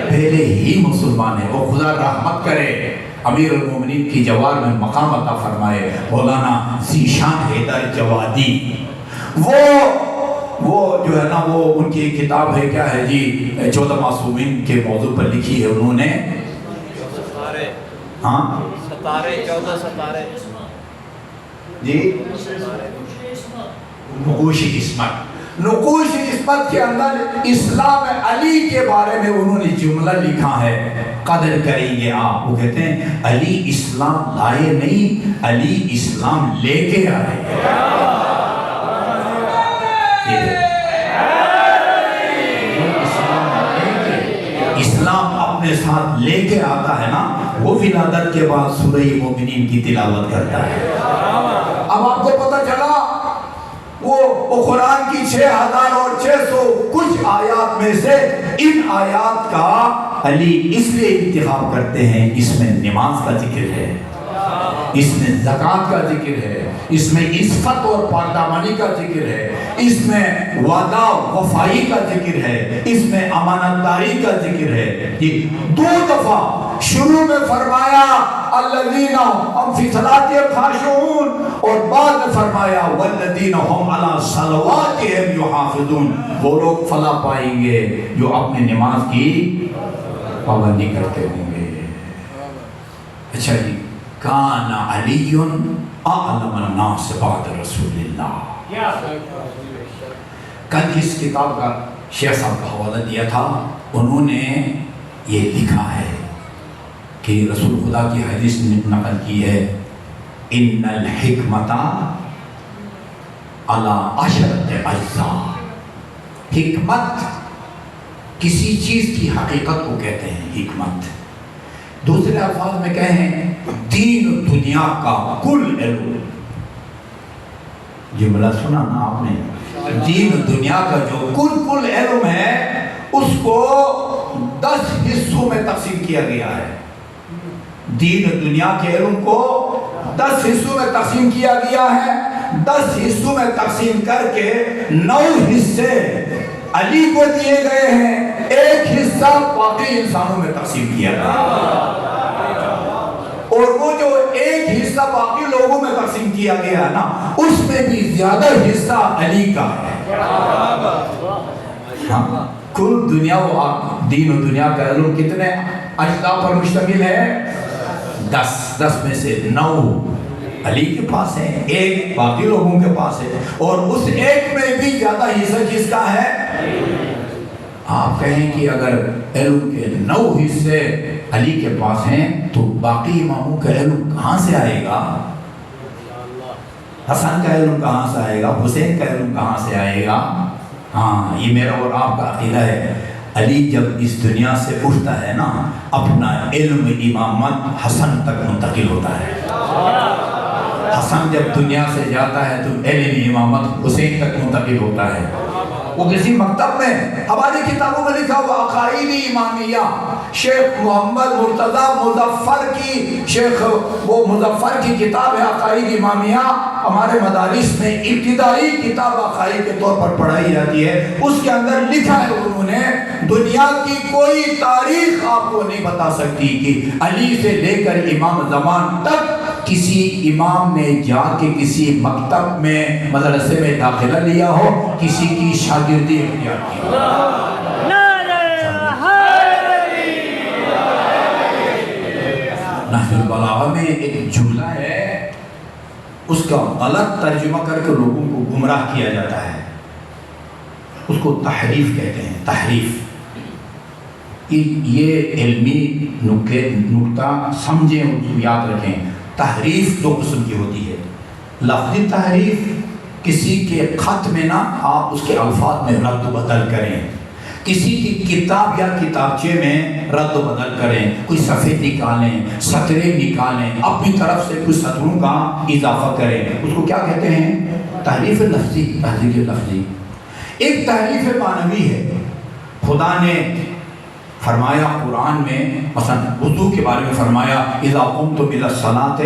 پہلے ہی مسلمان ہے۔ اور خدا رحمت کرے، امیر المومنین کی جوار میں مقام عطا فرمائے مولانا ذیشان حیدر جوادی۔ وہ جو ہے نا، وہ ان کی کتاب ہے کیا ہے جی، 14 معصومین کے موضوع پر لکھی ہے انہوں نے، ہاں ستارے 14 ستارے جی نقوش عصمت، نقوش عصمت کے اندر اسلام علی کے بارے میں انہوں نے جملہ لکھا ہے، قدر کریں گے آپ۔ وہ کہتے ہیں علی اسلام لائے نہیں، علی اسلام لے کے آئے۔ اسلام اپنے ساتھ لے کے آتا ہے نا، وہ ولادت کے بعد سورہ مومنین کی تلاوت کرتا ہے۔ اب آپ کو پتہ چلا وہ قرآن کی 6600 کچھ آیات میں سے ان آیات کا علی اس لیے انتخاب کرتے ہیں، اس میں نماز کا ذکر ہے، اس میں زکوٰۃ کا ذکر ہے، اس میں عفت اور پاکدامنی کا ذکر ہے، اس میں وعدہ وفائی کا ذکر ہے، اس میں امانت داری کا ذکر ہے۔ یہ 2 دفعہ شروع میں فرمایا الذین هم فی صلاتهم خاشعون، اور بعد میں فرمایا والذین هم علی صلواتهم یحافظون، وہ لوگ فلاح پائیں گے جو اپنے نماز کی پابندی کرتے ہوں گے۔ اچھا جی، کان علی اعلم الناس بعد رسول اللہ۔ کل اس کتاب کا شیخ صاحب کا حوالہ دیا تھا، انہوں نے یہ لکھا ہے کہ رسول خدا کی حدیث نقل کی ہے، ان الحکمت علی 10 اجزاء، حکمت کسی چیز کی حقیقت کو کہتے ہیں حکمت۔ دوسرے الفاظ میں کہیں دین دنیا کا کل علم، جملہ سنا نا آپ نے، دین دنیا کا جو کل علم ہے اس کو 10 حصوں میں تقسیم کیا گیا ہے۔ دین دنیا کے علم کو 10 حصوں میں تقسیم کیا گیا ہے، 10 حصوں میں تقسیم کر کے 9 حصے علی کو دیے گئے ہیں، 1 حصہ باقی انسانوں میں تقسیم کیا گیا، اور وہ جو 1 حصہ باقی لوگوں میں تقسیم کیا گیا نا، اس میں بھی زیادہ حصہ علی کا ہے۔ ہاں، کل دنیا دین و دنیا کا علم کتنے اجزاء پر مشتمل ہے؟ 10 میں سے 9 علی کے پاس ہے، 1 باقی لوگوں کے پاس ہے، اور اس 1 میں بھی زیادہ حصہ کس کا ہے؟ آپ کہیں کہ اگر علم کے 9 حصے علی کے پاس ہیں تو باقی اماموں کا علم کہاں سے آئے گا؟ حسن کا علم کہاں سے آئے گا؟ حسین کا علم کہاں سے آئے گا؟ ہاں، یہ میرا اور آپ کا عقیدہ ہے۔ علی جب اس دنیا سے اٹھتا ہے نا، اپنا علم امامت حسن تک منتقل ہوتا ہے۔ حسن جب دنیا سے جاتا ہے تو علم امامت حسین تک منتقل ہوتا ہے۔ وہ کسی مکتب میں ہماری کتابوں میں لکھا ہوا عقائد امامیہ، شیخ محمد مرتضیٰ مظفر کی، شیخ وہ مظفر کی کتاب ہے عقائد امامیہ، ہمارے مدارس میں ابتدائی کتاب عقائد کے طور پر پڑھائی جاتی ہے۔ اس کے اندر لکھا ہے انہوں نے، دنیا کی کوئی تاریخ آپ کو نہیں بتا سکتی کہ علی سے لے کر امام زمان تک کسی امام نے جا کے کسی مکتب میں مدرسے میں داخلہ لیا ہو، کسی کی شاگردی اختیار کی ہو۔ نحو البلاغہ میں ایک جملہ ہے، اس کا غلط ترجمہ کر کے لوگوں کو گمراہ کیا جاتا ہے، اس کو تحریف کہتے ہیں، تحریف۔ یہ علمی نکتہ سمجھیں، اس کو یاد رکھیں۔ تحریف 2 قسم کی ہوتی ہے، لفظی تحریف، کسی کے خط میں نا آپ اس کے الفاظ میں رد و بدل کریں، کسی کی کتاب یا کتابچے میں رد و بدل کریں، کوئی صفحے نکالیں، سطریں نکالیں، اپنی طرف سے کچھ سطروں کا اضافہ کریں، اس کو کیا کہتے ہیں؟ تحریف لفظی، تحریف لفظی۔ ایک تحریف معنوی ہے، خدا نے فرمایا قرآن میں، مثلا وضو کے بارے میں فرمایا اذا قمتم الى الصلاة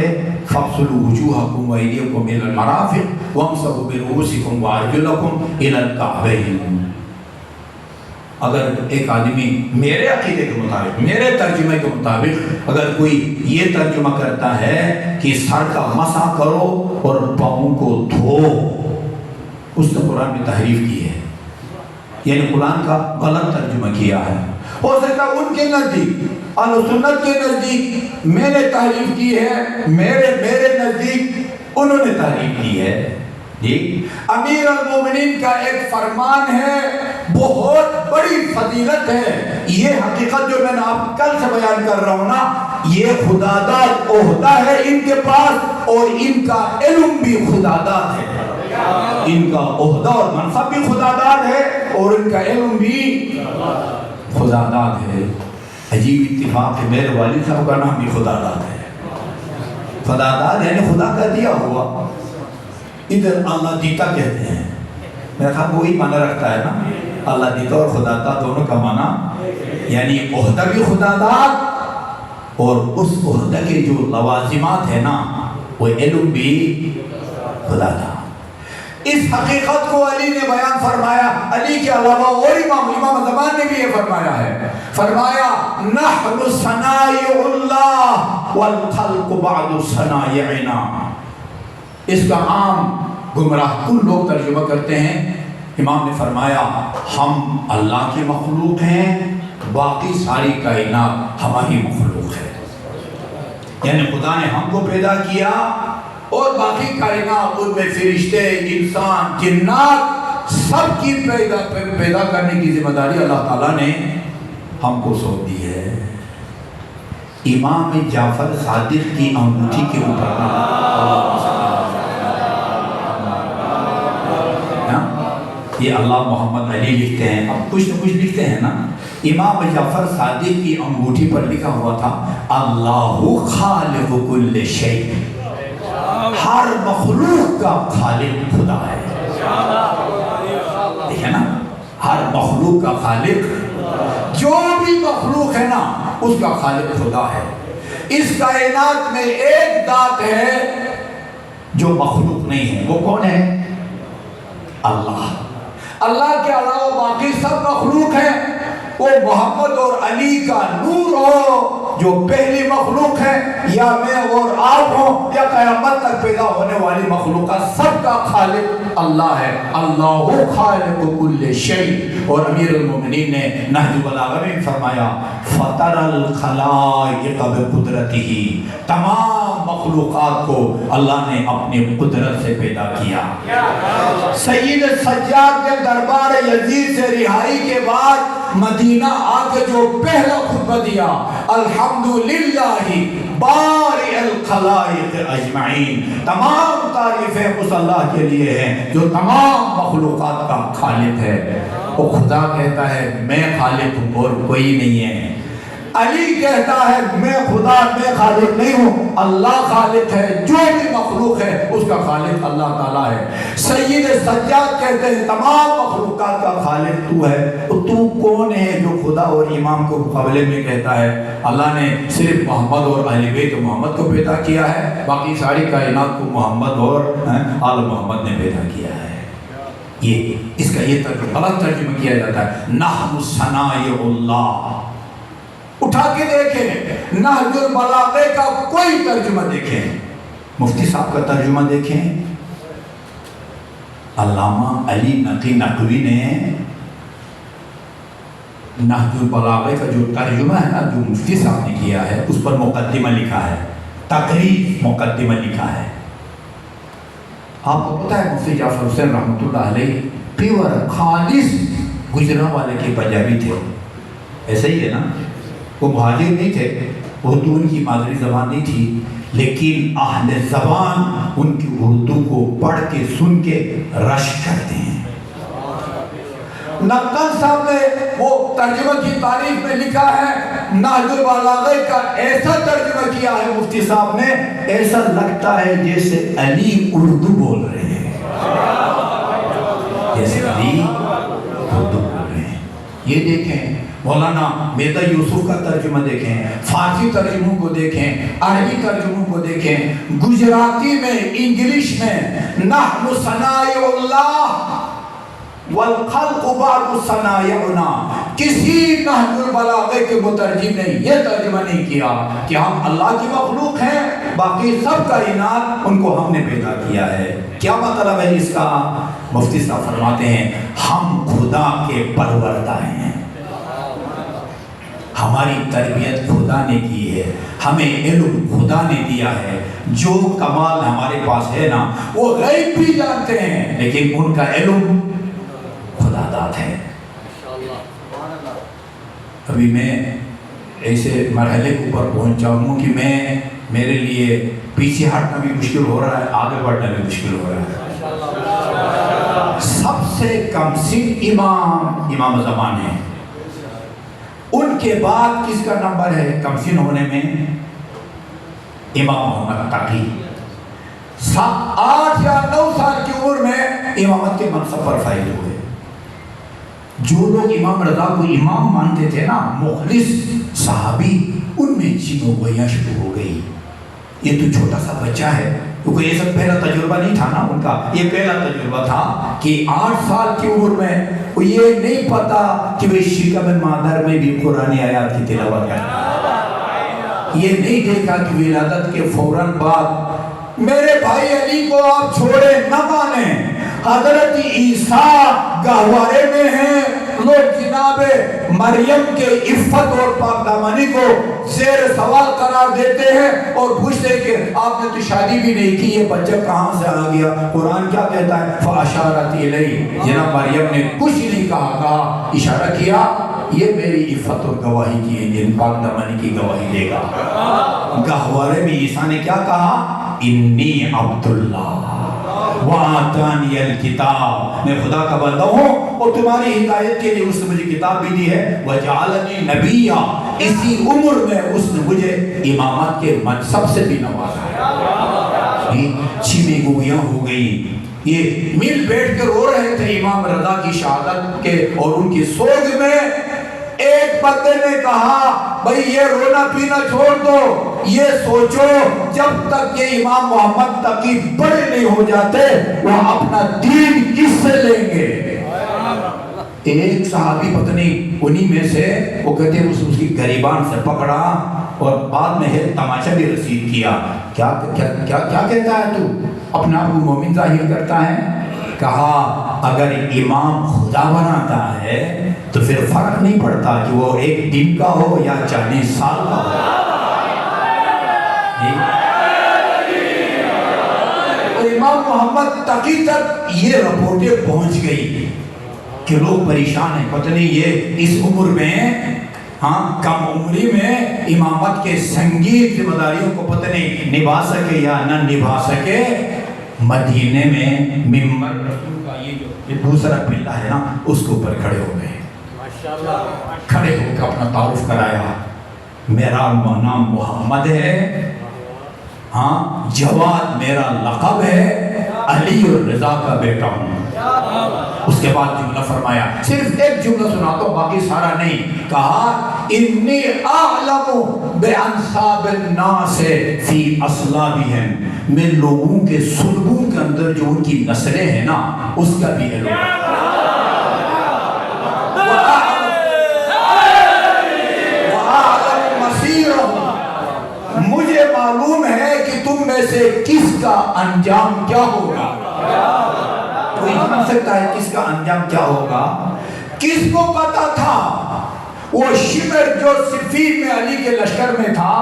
فاغسلوا وجوهكم وايديكم الى المرافق وامسحوا برؤوسكم وارجلكم الى الكعبين۔ اگر ایک آدمی میرے عقیدے کے مطابق، میرے ترجمے کے مطابق اگر کوئی یہ ترجمہ کرتا ہے کہ سر کا مسح کرو اور پاؤں کو دھو، اس نے قرآن میں تحریف کی ہے، یعنی قرآن کا غلط ترجمہ کیا ہے۔ ہو سکتا ان کے نزدیک اہل سنت کے نزدیک میں نے تحریف کی ہے، میرے نزدیک انہوں نے تحریف کی ہے۔ جی امیر المومنین کا ایک فرمان ہے، بہت بڑی فضیلت ہے۔ یہ حقیقت جو میں نے آپ کل سے بیان کر رہا ہوں نا، یہ خداداد عہدہ ہے ان کے پاس، اور ان کا علم بھی خداداد ہے۔ ان کا عہدہ اور منصب بھی خداداد ہے، اور ان کا علم بھی خداداد ہے۔ عجیب اتفاق ہے، میرے والد صاحب کا نام بھی خداداد ہے۔ خداداد یعنی خدا کا دیا ہوا، ادھر اللہ دیتا کہتے ہیں۔ میرا خیال وہی معنی رکھتا ہے نا، اللہ دیتا اور خدا داد دونوں کا معنی، یعنی عہدہ بھی خدا داد، اور اس عہدہ کے جو لوازمات ہیں نا وہ علم بھی خدا داد۔ اس حقیقت کو علی نے بیان فرمایا، علی کے علاوہ اور امام زمان نے بھی یہ فرمایا ہے، فرمایا نحن صنائع اللہ والخلق بعد صنائعنا۔ اس کا عام گمراہ کن لوگ ترجمہ کرتے ہیں، امام نے فرمایا ہم اللہ کی مخلوق ہیں، باقی ساری کائنات ہماری مخلوق ہے۔ یعنی خدا نے ہم کو پیدا کیا اور باقی کائنات، ان میں فرشتے، انسان، جنات، سب کی پیدا کرنے کی ذمہ داری اللہ تعالیٰ نے ہم کو سونپ دی ہے۔ امام جعفر صادق کی انگوٹھی کے اوپر یہ اللہ محمد علی لکھتے ہیں، اب کچھ نہ کچھ لکھتے ہیں نا، امام جعفر صادق کی انگوٹھی پر لکھا ہوا تھا اللہ خالق کل شیء، ہر مخلوق کا خالق خدا ہے۔ دیکھیں نا، ہر مخلوق کا خالق، جو بھی مخلوق ہے نا اس کا خالق خدا ہے۔ اس کائنات میں ایک ذات ہے جو مخلوق نہیں ہے، وہ کون ہے؟ اللہ۔ اللہ کے علاوہ باقی سب مخلوق ہیں، وہ محمد اور علی کا نور ہو جو پہلی مخلوق ہے، یا میں اور آپ ہوں، یا قیامت تک پیدا ہونے والی مخلوقات، سب کا خالق اللہ ہے۔ اللہ خالق کل شیء۔ اور امیر المومنین نے نہج البلاغہ میں فرمایا فطر الخلائق بقدرتہ، تمام مخلوقات کو اللہ نے اپنی قدرت سے پیدا کیا۔ سید سجاد نے دربار یزید سے رہائی کے بعد مدینہ آ کے جو پہلا خطبہ دیا، الحمدللہ بارئ الخلائق اجمعین، تمام تعریفیں اس اللہ کے لیے ہیں جو تمام مخلوقات کا خالق ہے۔ وہ خدا کہتا ہے میں خالق ہوں اور کوئی نہیں ہے۔ علی کہتا ہے میں خدا، میں خالق نہیں ہوں، اللہ خالق ہے، جو بھی مخلوق ہے اس کا خالق اللہ تعالیٰ ہے۔ سید سجاد کہتے ہیں تمام مخلوقات کا خالق تو ہے، تو کون ہے جو خدا اور امام کو مقابلے میں کہتا ہے اللہ نے صرف محمد اور اہل بیت محمد کو پیدا کیا ہے، باقی ساری کائنات کو محمد اور آل محمد نے پیدا کیا ہے۔ یہ اس کا یہ غلط ترجمہ کیا جاتا ہے، نحن صنائع اللہ۔ اٹھا کے دیکھیں نہج البلاغہ کا کوئی ترجمہ دیکھیں، مفتی صاحب کا ترجمہ دیکھیں، علامہ علی نقی نقوی نے نہج البلاغہ کا جو ترجمہ ہے نا، جو مفتی صاحب نے کیا ہے، اس پر مقدمہ لکھا ہے، تقریر مقدمہ لکھا ہے۔ آپ کو پتہ ہے مفتی جعفر حسین رحمۃ اللہ علیہ پیور خالص گجرانوالے کے پنجابی تھے، ایسے ہی ہے نا، وہ مہاجر نہیں تھے، اردو ان کی مادری زبان نہیں تھی، لیکن اہل زبان ان کی اردو کو پڑھ کے سن کے رشک کرتے ہیں۔ نقل صاحب نے وہ ترجمہ کی تعریف میں لکھا ہے، نہج البلاغہ کا ایسا ترجمہ کیا ہے مفتی صاحب نے، ایسا لگتا ہے جیسے علی اردو بول رہے ہیں، جیسے علی اردو بول رہے ہیں۔ یہ دیکھیں مولانا میدا یوسف کا ترجمہ دیکھیں، فارسی ترجموں کو دیکھیں، عربی ترجموں کو دیکھیں، گجراتی میں، انگلش میں، نحن صنائع اللہ والخلق بعد صنائعنا۔ کسی نہج البلاغہ کے مترجم نے یہ ترجمہ نہیں کیا کہ ہم اللہ کی مخلوق ہیں، باقی سب کائنات ان کو ہم نے پیدا کیا ہے۔ کیا مطلب ہے اس کا؟ مفتی صاحب فرماتے ہیں ہم خدا کے پروردہ ہیں۔ ہماری تربیت خدا نے کی ہے، ہمیں علم خدا نے دیا ہے. جو کمال ہمارے پاس ہے نا وہ غیب بھی جانتے ہیں، لیکن ان کا علم خدا داد ہے. ابھی میں ایسے مرحلے کے اوپر پہنچا ہوں کہ میرے لیے پیچھے ہٹنا بھی مشکل ہو رہا ہے، آگے بڑھنا بھی مشکل ہو رہا ہے. سب سے کم سن امام زمان ہے. ان کے بعد کس کا نمبر ہے کم سن ہونے میں؟ امام محمد تقی. 8 یا 9 سال کی عمر میں امامت کے منصب پر فائز ہوئے. جو لوگ امام رضا کو امام مانتے تھے نا، مخلص صحابی، ان میں چینوں گوئیاں شروع ہو گئی. یہ تو چھوٹا سا بچہ ہے، کیونکہ یہ سب پہلا تجربہ نہیں تھا نا ان کا، یہ پہلا تجربہ تھا کہ 8 سال کی عمر میں یہ نہیں پتا کہ وہ شکم مادر میں بھی قرآن آیات کی تلاوت کرتا. یہ نہیں دیکھا کہ ولادت کے فوراً بعد میرے بھائی علی کو آپ چھوڑے نہ مانیں، حضرت عیسیٰ گہوارے میں ہیں. لوگ جناب مریم کے عفت اور پاک دامنی کو زیر سوال قرار دیتے ہیں اور پوچھتے ہیں کہ آپ نے تو شادی بھی نہیں کی، یہ بچہ کہاں سے آ گیا؟ قرآن کیا کہتا ہے؟ فَأَشَارَتْ إِلَيْهِ. جناب مریم نے کچھ نہیں کہا، اشارہ کیا یہ میری عفت اور گواہی کی ہے، جن پاک دامنی کی گواہی دے گا. گہوارے میں عیسیٰ نے کیا کہا؟ انی عبداللہ وَآتَانِيَ الْكِتَابَ، میں خدا کا بندہ ہوں اور تمہاری ہدایت کے لیے اس نے مجھے کتاب بھی دی ہے. وَجَعَلَنِي نَبِيًّا، اسی عمر میں اس نے مجھے امامت کے منصب سے بھی نوازا ہے. چھیمی گویاں ہو گئی. یہ مل بیٹھ کر رو رہے تھے امام رضا کی شہادت کے اور ان کی سوگ میں. ایک بندے نے کہا بھئی یہ رونا پینا چھوڑ دو، یہ سوچو جب تک یہ امام محمد تقی بڑے نہیں ہو جاتے وہ اپنا دین کس سے لیں گے؟ ایک صحابی پتنی انہی میں سے وہ کہتے ہیں اس کی گریبان سے پکڑا اور بعد میں تماشا بھی رسید کیا. کیا کہتا ہے تو؟ اپنا آپ کو مومن ظاہر کرتا ہے. کہا اگر امام خدا بناتا ہے تو پھر فرق نہیں پڑتا کہ وہ 1 دن کا ہو یا 40 سال کا ہو. امام محمد تقی تک یہ رپورٹیں پہنچ گئی کہ لوگ پریشان ہیں، پتہ نہیں یہ اس عمر میں، کم عمری میں امامت کے سنگین ذمہ داریوں کو پتہ نہیں نبھا سکے یا نہ نبھا سکے. مدینے میں ممبر رسول کا یہ دوسرا پلہ ہے نا، اس کے اوپر کھڑے ہو گئے. کھڑے ہو کے اپنا تعارف کرایا، میرا نام محمد ہے، جواد میرا لقب ہے، علی الرضا کا بیٹا ہوں. اس کے بعد جملہ فرمایا، صرف ایک جملہ سناتا ہوں باقی سارا نہیں. کہا انی اعلم بانساب الناس فی اصلابہم، میں لوگوں کے سلبوں کے اندر جو ان کی نسلیں ہیں نا اس کا بھی علم ہے. وَأَعْلَمُ مَصِيرَهُمْ، مجھے معلوم ہے کہ تم میں سے کس کا انجام کیا ہوگا. کوئی جان سکتا ہے کس کا انجام کیا ہوگا؟ کس کو پتا تھا وہ شمر جو صفین میں علی کے لشکر میں تھا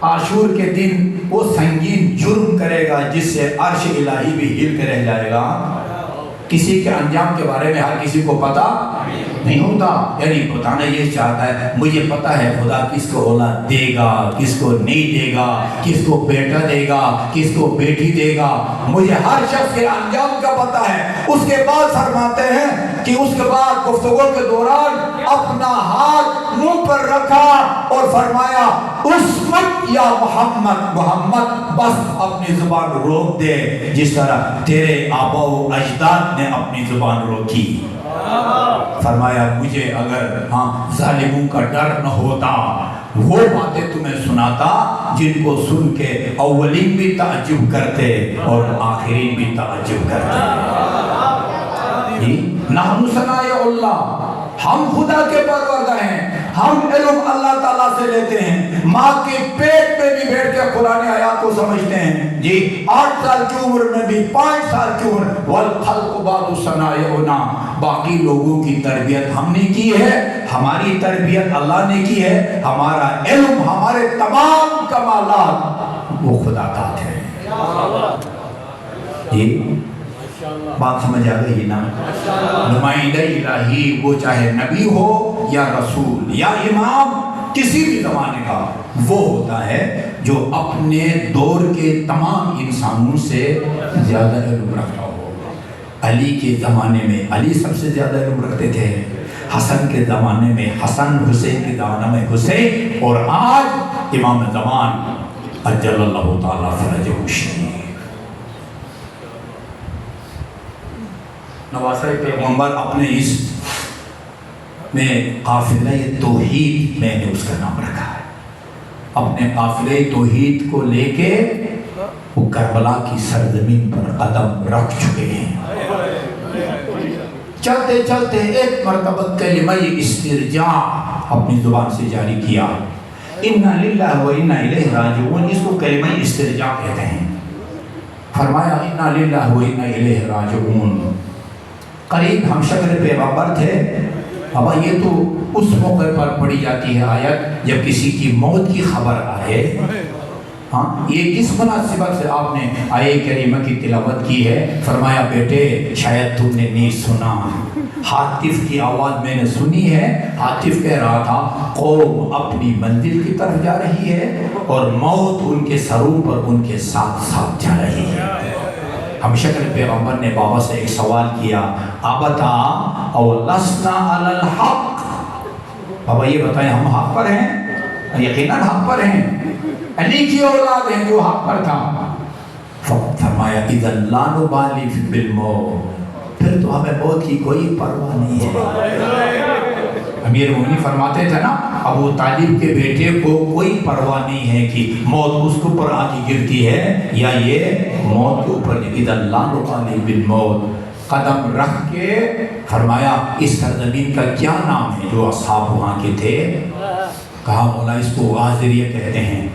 عاشور کے دن وہ سنگین جرم کرے گا جس سے عرش الہی بھی ہل کے رہ جائے گا. کسی کے انجام کے بارے میں ہر کسی کو پتا نہیں ہوتا. یعنی بتانا یہ چاہتا ہے مجھے پتا ہے خدا کس کو اولاد دے گا، کس کو نہیں دے گا، کس کو بیٹا دے گا، کس کو بیٹی دے گا. مجھے ہر شخص کے انجام کا پتا ہے. اس کے بعد فرماتے ہیں کہ اس کے بعد گفتگو کے دوران اپنا ہاتھ منہ پر رکھا اور فرمایا اسمت یا محمد، محمد بس اپنی زبان روک دے جس طرح تیرے آبا و اجداد نے اپنی زبان روکی. فرمایا مجھے اگر ظالموں کا ڈر نہ ہوتا وہ باتیں تمہیں سناتا جن کو سن کے اولین بھی تعجب کرتے اور آخرین بھی تعجب کرتے. نحن ثناء اللہ، ہم خدا کے پروردہ ہیں، ہم علم اللہ تعالیٰ سے لیتے ہیں. ماں کے پیٹ میں بھی بیٹھ کے قرآن آیات کو سمجھتے ہیں جی 8 سال کی عمر میں بھی 5 سال کی عمر والخلق بعد صنائعنا، باقی لوگوں کی تربیت ہم نے کی ہے، ہماری تربیت اللہ نے کی ہے، ہمارا علم ہمارے تمام کمالات وہ خدا کا ہے۔ یہ بات سمجھ آ گئی نا؟ نمائندہ الہی وہ چاہے نبی ہو یا رسول یا امام کسی بھی زمانے کا، وہ ہوتا ہے جو اپنے دور کے تمام انسانوں سے زیادہ علم رکھتا ہو۔ علی کے زمانے میں علی سب سے زیادہ علم رکھتے تھے، حسن کے زمانے میں حسن، حسین کے زمانے میں حسین، اور آج امام زمان اجل اللہ تعالیٰ فرجہ الشریف نواسہ پیغمبر اپنے اس میں قافلہ توحید میں نے اس کا نام رکھا ہے۔ اپنے قافلہ توحید کو لے کے وہ کربلا کی سرزمین پر قدم رکھ چکے ہیں۔ چلتے چلتے ایک مرتبہ کلمہ استرجاع اپنی زبان سے جاری کیا، انا للہ و انا الیہ راجعون، اس کو کلمہ استرجاع کہتے ہیں۔ فرمایا انا للہ و انا الیہ راجعون۔ قریب ہم شکل پیغمبر تھے، اب یہ تو اس موقع پر پڑھی جاتی ہے آیت جب کسی کی موت کی خبر آئے۔ ہاں یہ کس مناسبت سے آپ نے آیہ کریمہ کی تلاوت کی ہے؟ فرمایا بیٹے شاید تم نے نہیں سنا، حاطف کی آواز میں نے سنی ہے، حاطف کہہ رہا تھا قوم اپنی منزل کی طرف جا رہی ہے اور موت ان کے سروں پر ان کے ساتھ ساتھ جا رہی ہے۔ ہم شکل پیغمبر نے بابا سے ایک سوال کیا، ابتا او لسنا علی الحق، بابا یہ بتائیں ہم حق پر ہیں؟ یقیناً حق پر ہیں، علی کی اولاد ہیں جو حق پر تھا۔ فرمایا اذا لا نبالی بالموت، پھر تو ہمیں موت کی کوئی پرواہ نہیں ہے۔ امیر مومنین فرماتے تھے نا ابو طالب کے بیٹے کو کوئی پرواہ نہیں ہے کہ موت اس کے اوپر آ کے گرتی ہے یا یہ موت کے اوپر، اذا لا نبالی بالموت، قدم رکھ کے فرمایا اس سرزمین کا کیا نام ہے جو اصحاب وہاں کے تھے؟ کہا مولا اس کو غازریہ کہتے ہیں،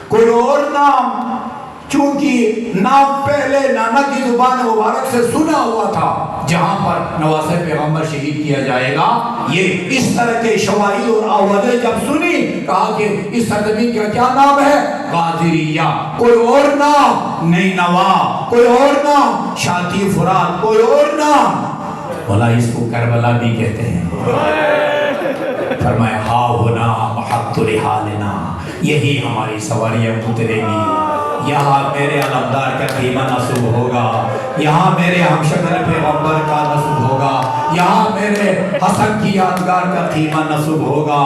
کوئی اور نام، چونکہ نام پہلے نانا کی زبان مبارک سے سنا ہوا تھا جہاں پر نواسہ پیغمبر شہید کیا جائے گا، یہ اس طرح کے شواہد اور آوازیں جب سنی کہا کہ اس سرزمین کا کیا نام ہے؟ غازریہ۔ کوئی اور نام نہیں، نوا کوئی اور نام، شاطی فرات کوئی اور نام، مولا اس کو کربلا بھی کہتے ہیں۔ فرمایا ہا ہونا محط رحالنا، یہی ہماری سواریاں اترے گی، یہاں میرے علمدار کا خیمہ نصب ہوگا، یہاں میرے ہمشکل پیغمبر کا نصب ہوگا، یہاں میرے حسن کی یادگار کا خیمہ نصب ہوگا۔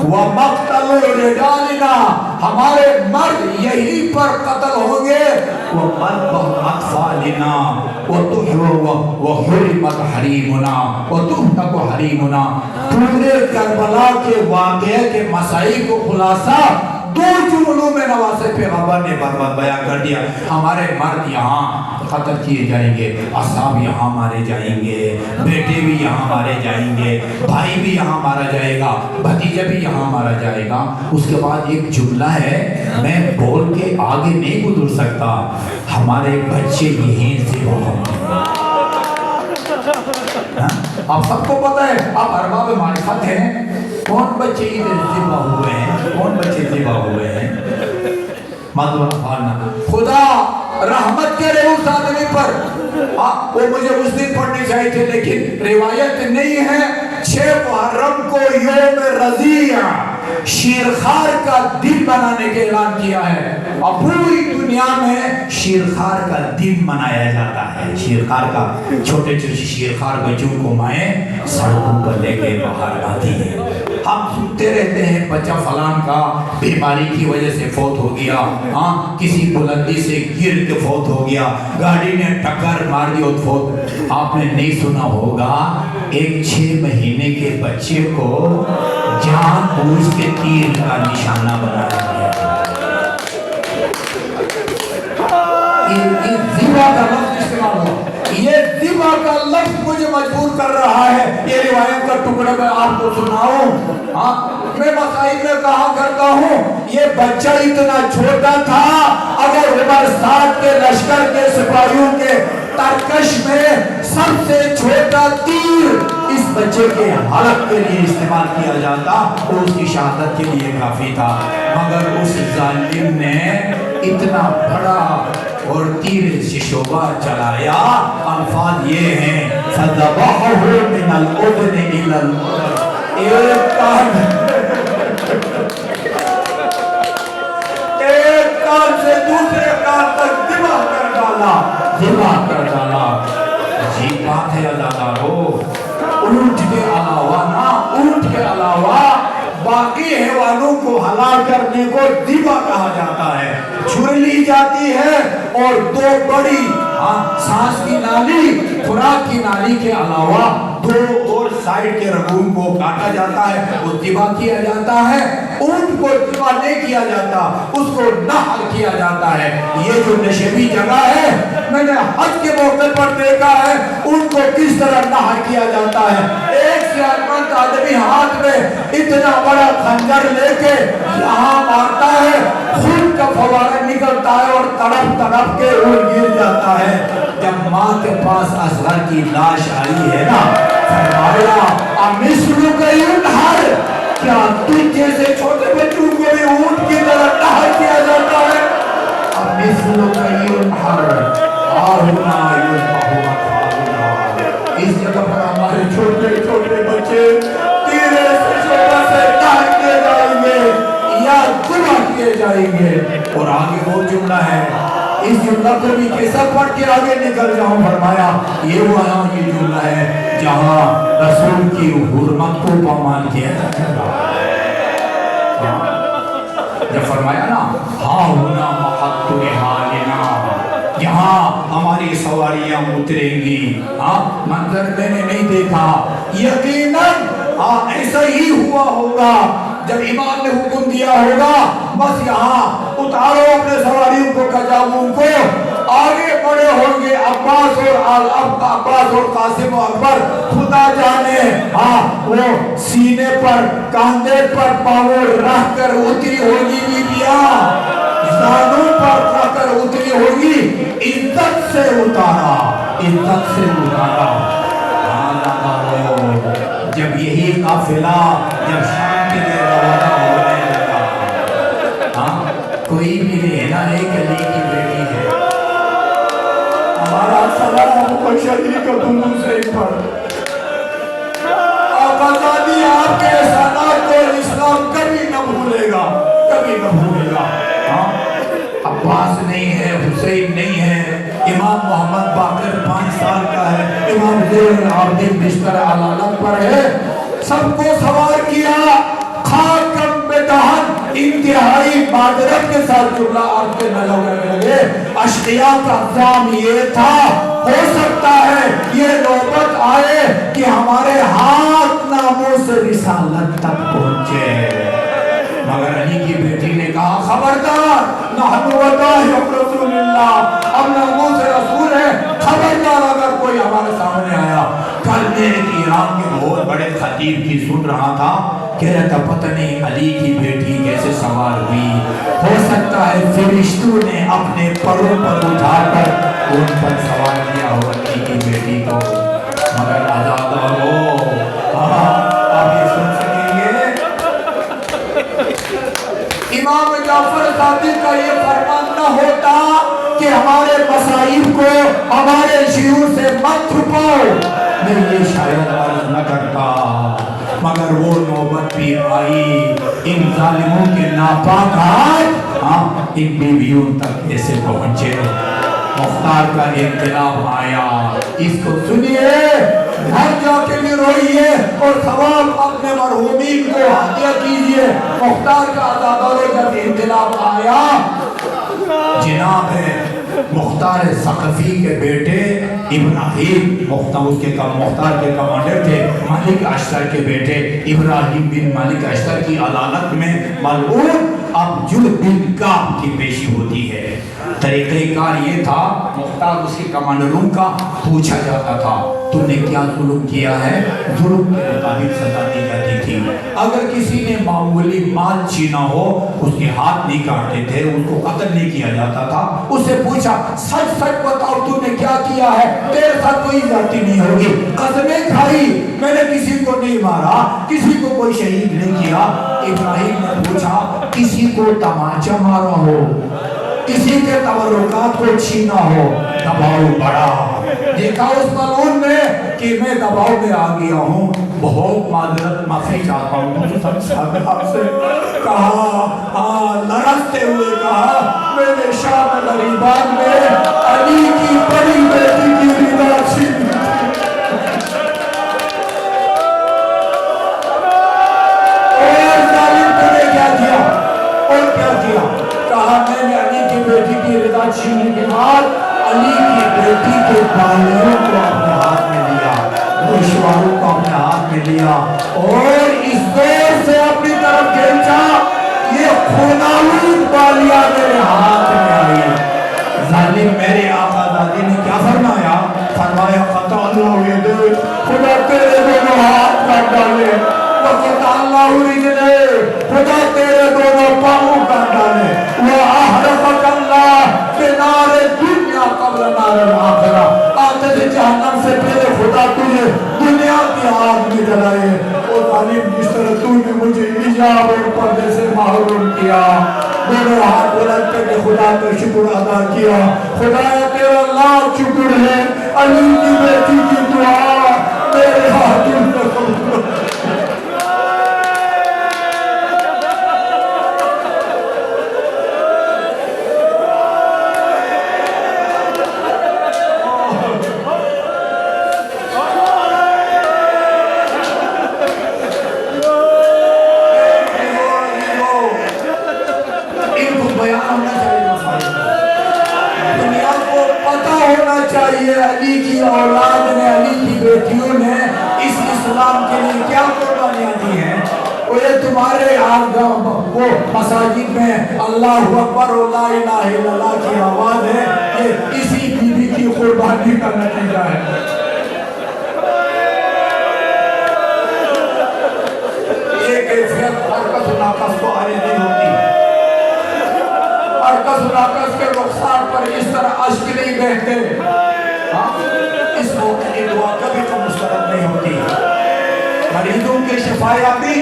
وَمَقْتَلُ رِجَالِنَا، ہمارے مرد یہی پر قتل ہوں گے۔ وَمَنْبَهُ أَطْفَالِنَا وَحُرِمَتْ حَرِيمُنَا وَتُهْتَقُ حَرِيمُنَا۔ پورے کربلا کے واقعے کے مسائل کو خلاصہ دو جملوں میں نواسہ پیغمبر نے بیان کر دیا۔ ہمارے مرد یہاں قتل کیے جائیں گے، اصحاب یہاں مارے جائیں گے، بیٹے بھی یہاں مارے جائیں گے، بھائی بھی یہاں مارا جائے گا، بھتیجا بھی یہاں مارا جائے گا۔ اس کے بعد ایک جملہ ہے میں بول کے آگے نہیں گزر سکتا، ہمارے بچے یہیں ذبح ہوں گے۔ آپ سب کو پتہ ہے، آپ ارباب معرفت ہیں، کون بچے ادھر ذبح ہوئے ہیں، کون بچے ذبح ہوئے ہیں؟ خدا رحمت کرے اس آدمی پر۔ وہ مجھے اس دن پڑھنی چاہیے تھے لیکن روایت نہیں ہے۔ 6 محرم کو یوم رضیع شیرخوار کا دن بنانے کے اعلان کیا ہے، اور پوری دنیا میں شیرخوار کا دن منایا جاتا ہے۔ شیرخوار کا، چھوٹے چھوٹے شیرخوار بچوں کو مائیں سڑکوں پر لے کے باہر آتی ہے۔ ہم سنتے رہتے ہیں بچہ فلان کا بیماری کی وجہ سے فوت ہو گیا، کسی بلندی سے گر کے فوت ہو گیا، گاڑی نے ٹکر مار دی اور فوت۔ آپ نے نہیں سنا ہوگا ایک 6 مہینے کے بچے کو جان بوجھ کے تیر کا نشانہ بنایا گیا۔ یہ ذبح کا لفظ استعمال ہوا، یہ ذبح کا لفظ مجھے مجبور کر رہا ہے یہ روایت کا ٹکڑا میں آپ کو سناؤں۔ میں مصائب میں کہا کرتا ہوں یہ بچہ اتنا چھوٹا تھا، اگر عمر 7 کے لشکر کے سپاہیوں کے ترکش میں سب سے چھوٹا تیر اس بچے کے حلق کے لیے استعمال کیا جاتا اور اس کی شہادت کے لیے کافی تھا، مگر اس ظالم نے اتنا بڑا اور تیر سے شعبہ چلایا۔ الفاظ یہ ہیں فَذَبَحَهُ مِنَ الْأُذْنِ إِلَى الْأُذْنِ، ایک کان سے دوسرے کان تک ذبح کر ڈالا، ذبح کر ڈالا۔ عجیب بات ہے عزادارو، اونٹ کے علاوہ نا، اونٹ کے علاوہ باقی حیوانوں کو ہلاک کرنے کو ذبح کہا جاتا ہے۔ چھری لی جاتی ہے اور دو بڑی سانس کی نالی، خوراک کی نالی کے علاوہ دو اور سائیڈ کے رگوں کو کاٹا جاتا ہے، وہ ذبح کیا جاتا ہے۔ اونٹ کو ذبح نہیں کیا جاتا، اس کو نحر کیا جاتا ہے۔ یہ جو نشیبی جگہ ہے، میں نے حج کے موقع پر دیکھا ہے ان کو کس طرح نحر کیا جاتا ہے۔ ایک صحتمند آدمی ہاتھ میں اتنا بڑا خنجر لے کے یہاں مارتا ہے، خون کا فوارہ نکلتا ہے اور تڑپ تڑپ کے اونٹ گر جاتا ہے۔ جب ماں کے پاس اصغر کی لاش آئی ہے نا، فرمایا امثلو کا ینحر، کیا تجھ جیسے چھوٹے بچوں کو بھی اونٹ کی طرح نحر کیا جاتا ہے؟ امثلو کا ینحر آہنا یذبح مطعمنا، اس جگہ پر ہمارے چھوٹے چھوٹے بچے تیرے سے شعبہ سے نحر کیے جائیں گے یا ذبح کیے جائیں گے۔ اور آگے وہ جملہ ہے، اس جملہ کو بھی کیسا پڑھ کے آگے نکل جاؤں، فرمایا یہ وہاں کی جملہ ہے جہاں رسول کی حرمت کو پامال کیا جاتا ہے۔ جب فرمایا نا ہاں ہونا محط رحالنا، یہاں ہماری سواریاں اتریں گی، منظر میں نے نہیں دیکھا، یقیناً ایسا ہی ہوا ہوگا جب امام نے حکم دیا ہوگا بس یہاں اتارو اپنے سواریوں کو، کجاووں کو، آگے بڑے ہوں گے عباس اور قاسم و اکبر، خدا جانے وہ سینے پر کاندھے پر پاؤں رکھ کر اتری ہوگی بیبیاں، زانوں پر رکھ کر اتری ہوگی، عزت سے اتارا، عزت سے اتارا۔ جب یہی قافلہ جب شام کے لیے روانہ ہونے لگا، کوئی بھی نہیں نا، ایک علی کی بیٹی ہے، ہمارا سلام بشری کا دنوں سے ہی پڑھ، آقا زادی آپ کے احسانات کو اسلام کبھی نہ بھولے گا، کبھی نہ بھولے گا۔ عباس نہیں ہے، حسین نہیں ہے، امام محمد باقر 5 سال کا ہے، امام زین العابدین بستر علالت پر ہے، سب کو سوار کیا، خاکم بدہن، انتہائی معذرت کے ساتھ جملہ آپ کے نلوگے لگے، اشقیاء کا اقدام یہ تھا، ہو سکتا ہے یہ نوبت آئے کہ ہمارے ہاتھ ناموں سے رسالت تک پہنچے، مگر علی کی بیٹی نے کہا خبردار، نحن وطاہب رسول اللہ، ہم ناموں سے رسول ہیں، خبردار اگر کوئی ہمارے سامنے آیا۔ کل میں ایک ایران کے بہت بڑے خطیب کی سن رہا تھا، کہہ رہا تھا پتہ نہیں علی کی بیٹی کیسے سوار ہوئی، ہو سکتا ہے فرشتوں نے اپنے پروں پر اٹھا کر ان پر سوار کیا ہو علی کی بیٹی کو، مگر آزاد ہو، آپ یہ سن سکیں گے۔ امام جعفر صادق کا یہ فرمان نہ ہوتا کہ ہمارے مصائب کو ہمارے شیعوں سے مت چھپاؤ، میں یہ شاید عرض نہ کرتا، مگر وہ نوبت بھی آئی، ان ظالموں کے ناپاک ہاتھ ان بیویوں تک ایسے پہنچے، مختار کا انقلاب آیا، اس کو سنیے، گھر جا کے بھی روئیے اور ثواب اپنے مرحومین کو عطیہ کیجئے۔ مختار کا عزادارو جب انقلاب آیا، جناب مختار ثقفی کے بیٹے ابراہیم، مختار کے کمانڈر تھے، ملک اشتر کے بیٹے ابراہیم بن ملک اشتر کی علالت میں ملعون اب جو بالکاب کی پیشی ہوتی ہے۔ طریقہ کار یہ تھا، مختار اس کے کمانڈروں کا پوچھا جاتا تھا تم نے کیا ظلم کیا ہے، ظلم کے مطابق سزا دی جاتی تھی۔ اگر کسی نے معمولی مال چھینا ہو اس کے ہاتھ نہیں کاٹتے تھے، اس کو قتل نہیں کیا جاتا تھا۔ اس سے پوچھا سچ سچ بتاؤ تم نے کیا کیا ہے، تیرے ساتھ کوئی زیادتی نہیں ہوگی، قسمیں کھائی میں نے کسی کو نہیں مارا، کسی کو کوئی شہید نہیں کیا۔ ابراہیم نے پوچھا کسی کو تمانچہ مارا ہو، کسی کے تبرکات کو چھینا ہو، دباؤ بڑا۔ دیکھا اس ملعون نے کہ میں دباؤ میں آ گیا ہوں، بہت معذرت معافی چاہتا ہوں۔ خصوصاً صاحب سے کہا، لرزتے ہوئے کہا میں نے شام غریبان میں علی کی بڑی بیٹی کی رضا چھین لی۔ اور ظالم تو نے کیا کیا، اور کیا کیا، کہا میں نے علی کی بیٹی کی رضا چھیننے کے بعد علی کی بیٹی کے بالیوں کو اپنے ہاتھ میں لیا، گوشواروں کو اپنے ہاتھ میں لیا اور اس دور سے اپنی طرف کھینچا، یہ خونالود بالیاں میرے ہاتھ میں آئی۔ ظالم میرے آقا دادی نے کیا فرمایا، فرمایا قطع اللہ یدیک، خدا تیرے دونوں ہاتھ کاٹ ڈالے، وقطع اللہ رجلیک، خدا تیرے دونوں پاؤں کاٹ ڈالے، وَأَحْرَقَكَ اللَّهُ بِنَارِ الدُّنْيَا قَبْلَ نَارِ الْآخِرَةِ، آتش جہنم سے پہلے خدا تجھے دنیا کی آگ میں جلائے۔ او ظالم جس طرح تو نے مجھے حجاب اور پردے سے محروم کیا، دونوں ہاتھ بلند کر کے خدا کا شکر ادا کیا۔ خدایا تیرا لاکھ شکر ہے، علی کی بیٹی کی دعا میرے ہاتھوں میں قبول۔ علی کی اولاد نے، علی کی بیٹیوں نے اس اسلام کے لیے کیا قربانیاں دی ہیں، اور یہ تمہارے وہ مساجد میں اللہ اکبر و لا الہ الا اللہ کی آواز ہے، یہ اسی بی بی کی قربانی کا نتیجہ ہے۔ یہ کیفیت ارکس و ناقص کو آنے نہیں ہوتی، ارکس و ناقص کے رخسار پر اس طرح اشک نہیں بہتے، اس موقع کی دعا کبھی تو مسترد نہیں ہوتی۔ مریضوں کے شفایابی،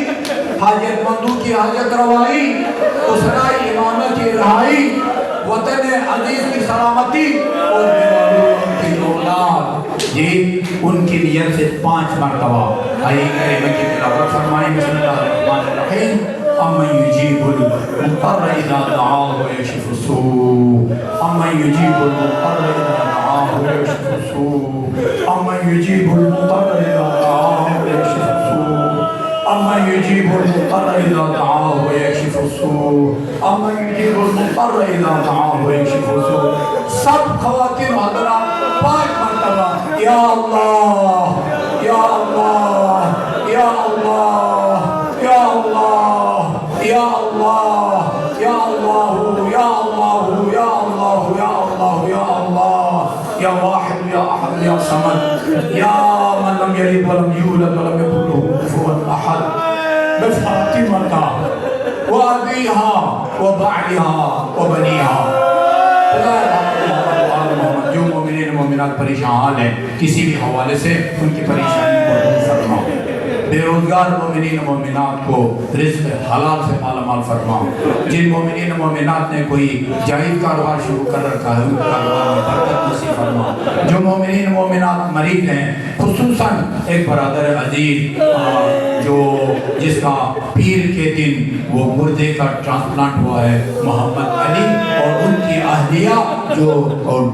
حاجت مندوں کی حاجت روائی، اسرا امامت کی رہائی، وطن عزیز کی سلامتی اور بیماروں کی اولاد، یہ ان کی نیت سے 5 مرتبہ آئیے کریمہ کی تلاوت فرمائیں۔ بسم اللہ الرحمن الرحیم۔ امن یجیب المضطر اذا دعاہ ویکشف السوء، امن یجیب المضطر اذا دعاہ ویکشف السوء، امن یجیب المضطر اذا دعاہ ویکشف السوء، امن یجیب المضطر اذا دعاہ ویکشف السوء، امن یجیب المضطر اذا دعاہ ویکشف السوء۔ سب خواتین حضرات 5 مرتبہ یا اللہ یا اللہ یا اللہ یا اللہ یا اللہ یا اللہ یا اللہ یا اللہ یا اللہ یا اللہ یا واحد یا احد یا صمد یا من لم یلد ولم یولد ولم یکن له کفوا احد بفاطمہ وابیہا وبعلہا وبنیہا۔ جو مومنین مومنات پریشان حال ہیں کسی بھی حوالے سے ان کی پریشانی کو دور فرما، بے روزگار مومنین مومنات کو رزق حلال سے مالا مال فرما، جن مومنین مومنات نے کوئی جائز کاروبار شروع کر رکھا ہے ان کاروبار میں برکت نصیب فرما، جو مومنین مومنات مریض ہیں خصوصاً ایک برادر عزیز جو جس کا پیر کے دن وہ مردے کا ٹرانسپلانٹ ہوا ہے، محمد علی، اور ان کی اہلیہ جو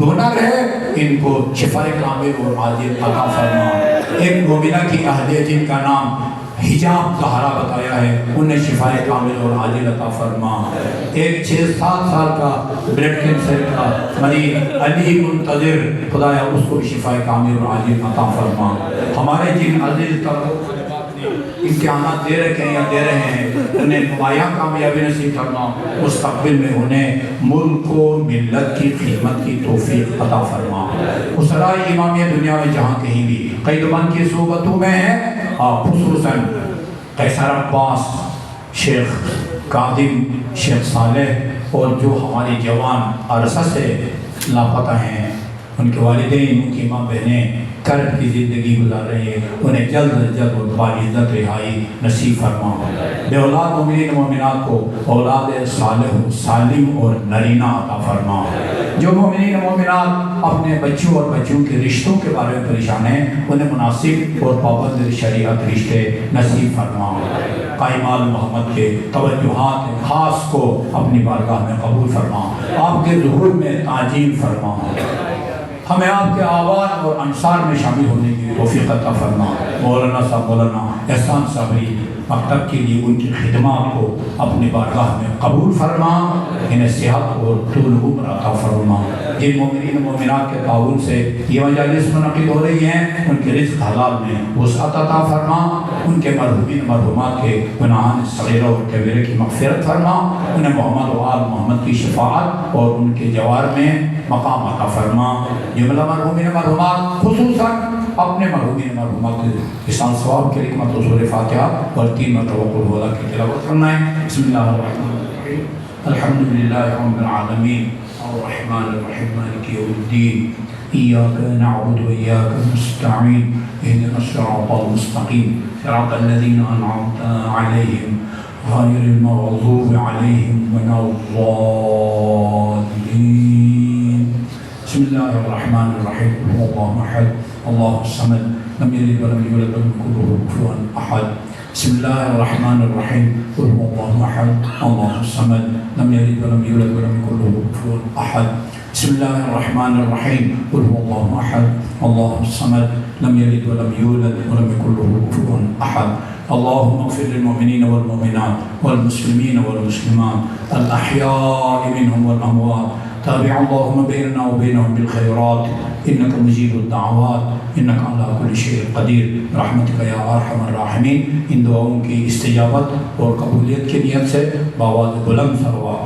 ڈونر ہے ان کو شفاء کامل اور عاجل عطا فرما۔ ایک مومنہ کی اہلیہ جن کا نام حجاب زہرا بتایا ہے انہیں شفاء کامل اور عاجل عطا فرما۔ ایک 6-7 سال کا بلڈ کینسر کا مریض علی منتظر، خدایا اس کو شفاء کامل اور عاجل عطا فرما۔ ہمارے جن عزیز کا امتحانات دے رکھے ہیں یا دے رہے ہیں انہیں نمایاں کامیابی نصیب فرما، مستقبل میں انہیں ملک و ملت کی خدمت کی توفیق عطا فرما۔ اسرائے امامیہ دنیا میں جہاں کہیں بھی قید بند کی صحبتوں میں ہیں، آپ خصوصاً قیصر عباس، شیخ قادم، شیخ صالح اور جو ہماری جوان عرصہ سے لاپتہ ہیں، ان کے والدین، ان کی ماں بہنیں کرب کی زندگی گزار رہے ہیں، انہیں جلد از جلد اور باعزت رہائی نصیب فرما۔ بے اولاد مومنین مومنات کو اولاد صالح سالم اور نرینہ عطا فرما۔ جو مومنین مومنات اپنے بچوں اور بچوں کے رشتوں کے بارے میں پریشان ہیں، انہیں مناسب اور پابند شریعت رشتے نصیب فرما۔ قائمال محمد کے توجہات خاص کو اپنی بارگاہ میں قبول فرما، آپ کے ظہور میں تعجیل فرما، ہمیں آپ کے آواز اور انصار میں شامل ہونے کی توفیق عطا فرما۔ مولانا صاحب مولانا احسان صابری مکتب کے لیے ان کی خدمات کو اپنی بارگاہ میں قبول فرما، انہیں صحت اور طول عمر عطا فرما۔ جن مومنین مومنات کے تعاون سے یہ مجالس منعقد ہو رہی ہیں، ان کے رزق حلال میں وسعت عطا فرما، ان کے مرحومین مرحومات کے گناہان صغیرہ اور کبیرہ کی مغفرت فرما، انہیں محمد و آل محمد کی شفاعت اور ان کے جوار میں مقام عطا فرما۔ جملہ مرحومین مرحومات خصوصاً اپنے مرحومین مرحومات کے احسان ثواب کے حکمت و سورہ فاتحہ اور 3 مرتبہ قل هو اللہ کی تلاوت فرمائیں۔ بسم اللہ الرحمن الرحیم، الحمد للہ رب العالمین الرحمن الرحیم مالک یوم الدین، ایاک نعبد و ایاک نستعین، اهدنا الصراط المستقیم صراط الذین انعمت علیہم غیر المغضوب علیہم ولا الضالین۔ بسم اللہ الرحمن الرحیم، قل هو اللہ احد اللہ الصمد لم یلد ولم یولد ولم یکن له کفوا احد۔ بسم اللہ الرحمن الرحیم، قل هو اللہ احد اللہ الصمد لم یلد ولم یولد ولم یکن له کفوا احد۔ بسم اللہ الرحمن الرحیم، قل هو اللہ احد اللہ الصمد لم یلد ولم یولد ولم یکن له کفوا احد۔ اللهم اغفر للمؤمنين والمؤمنات والمسلمين والمسلمات الأحياء منهم والأموات، تابع اللهم بيننا وبينهم بالخيرات إنك مجيب الدعوات إنك على كل شيء قدير برحمتك يا أرحم الراحمين۔ ان دعاؤں کی استجابت اور قبولیت کی نیت سے بآواز بلند سروات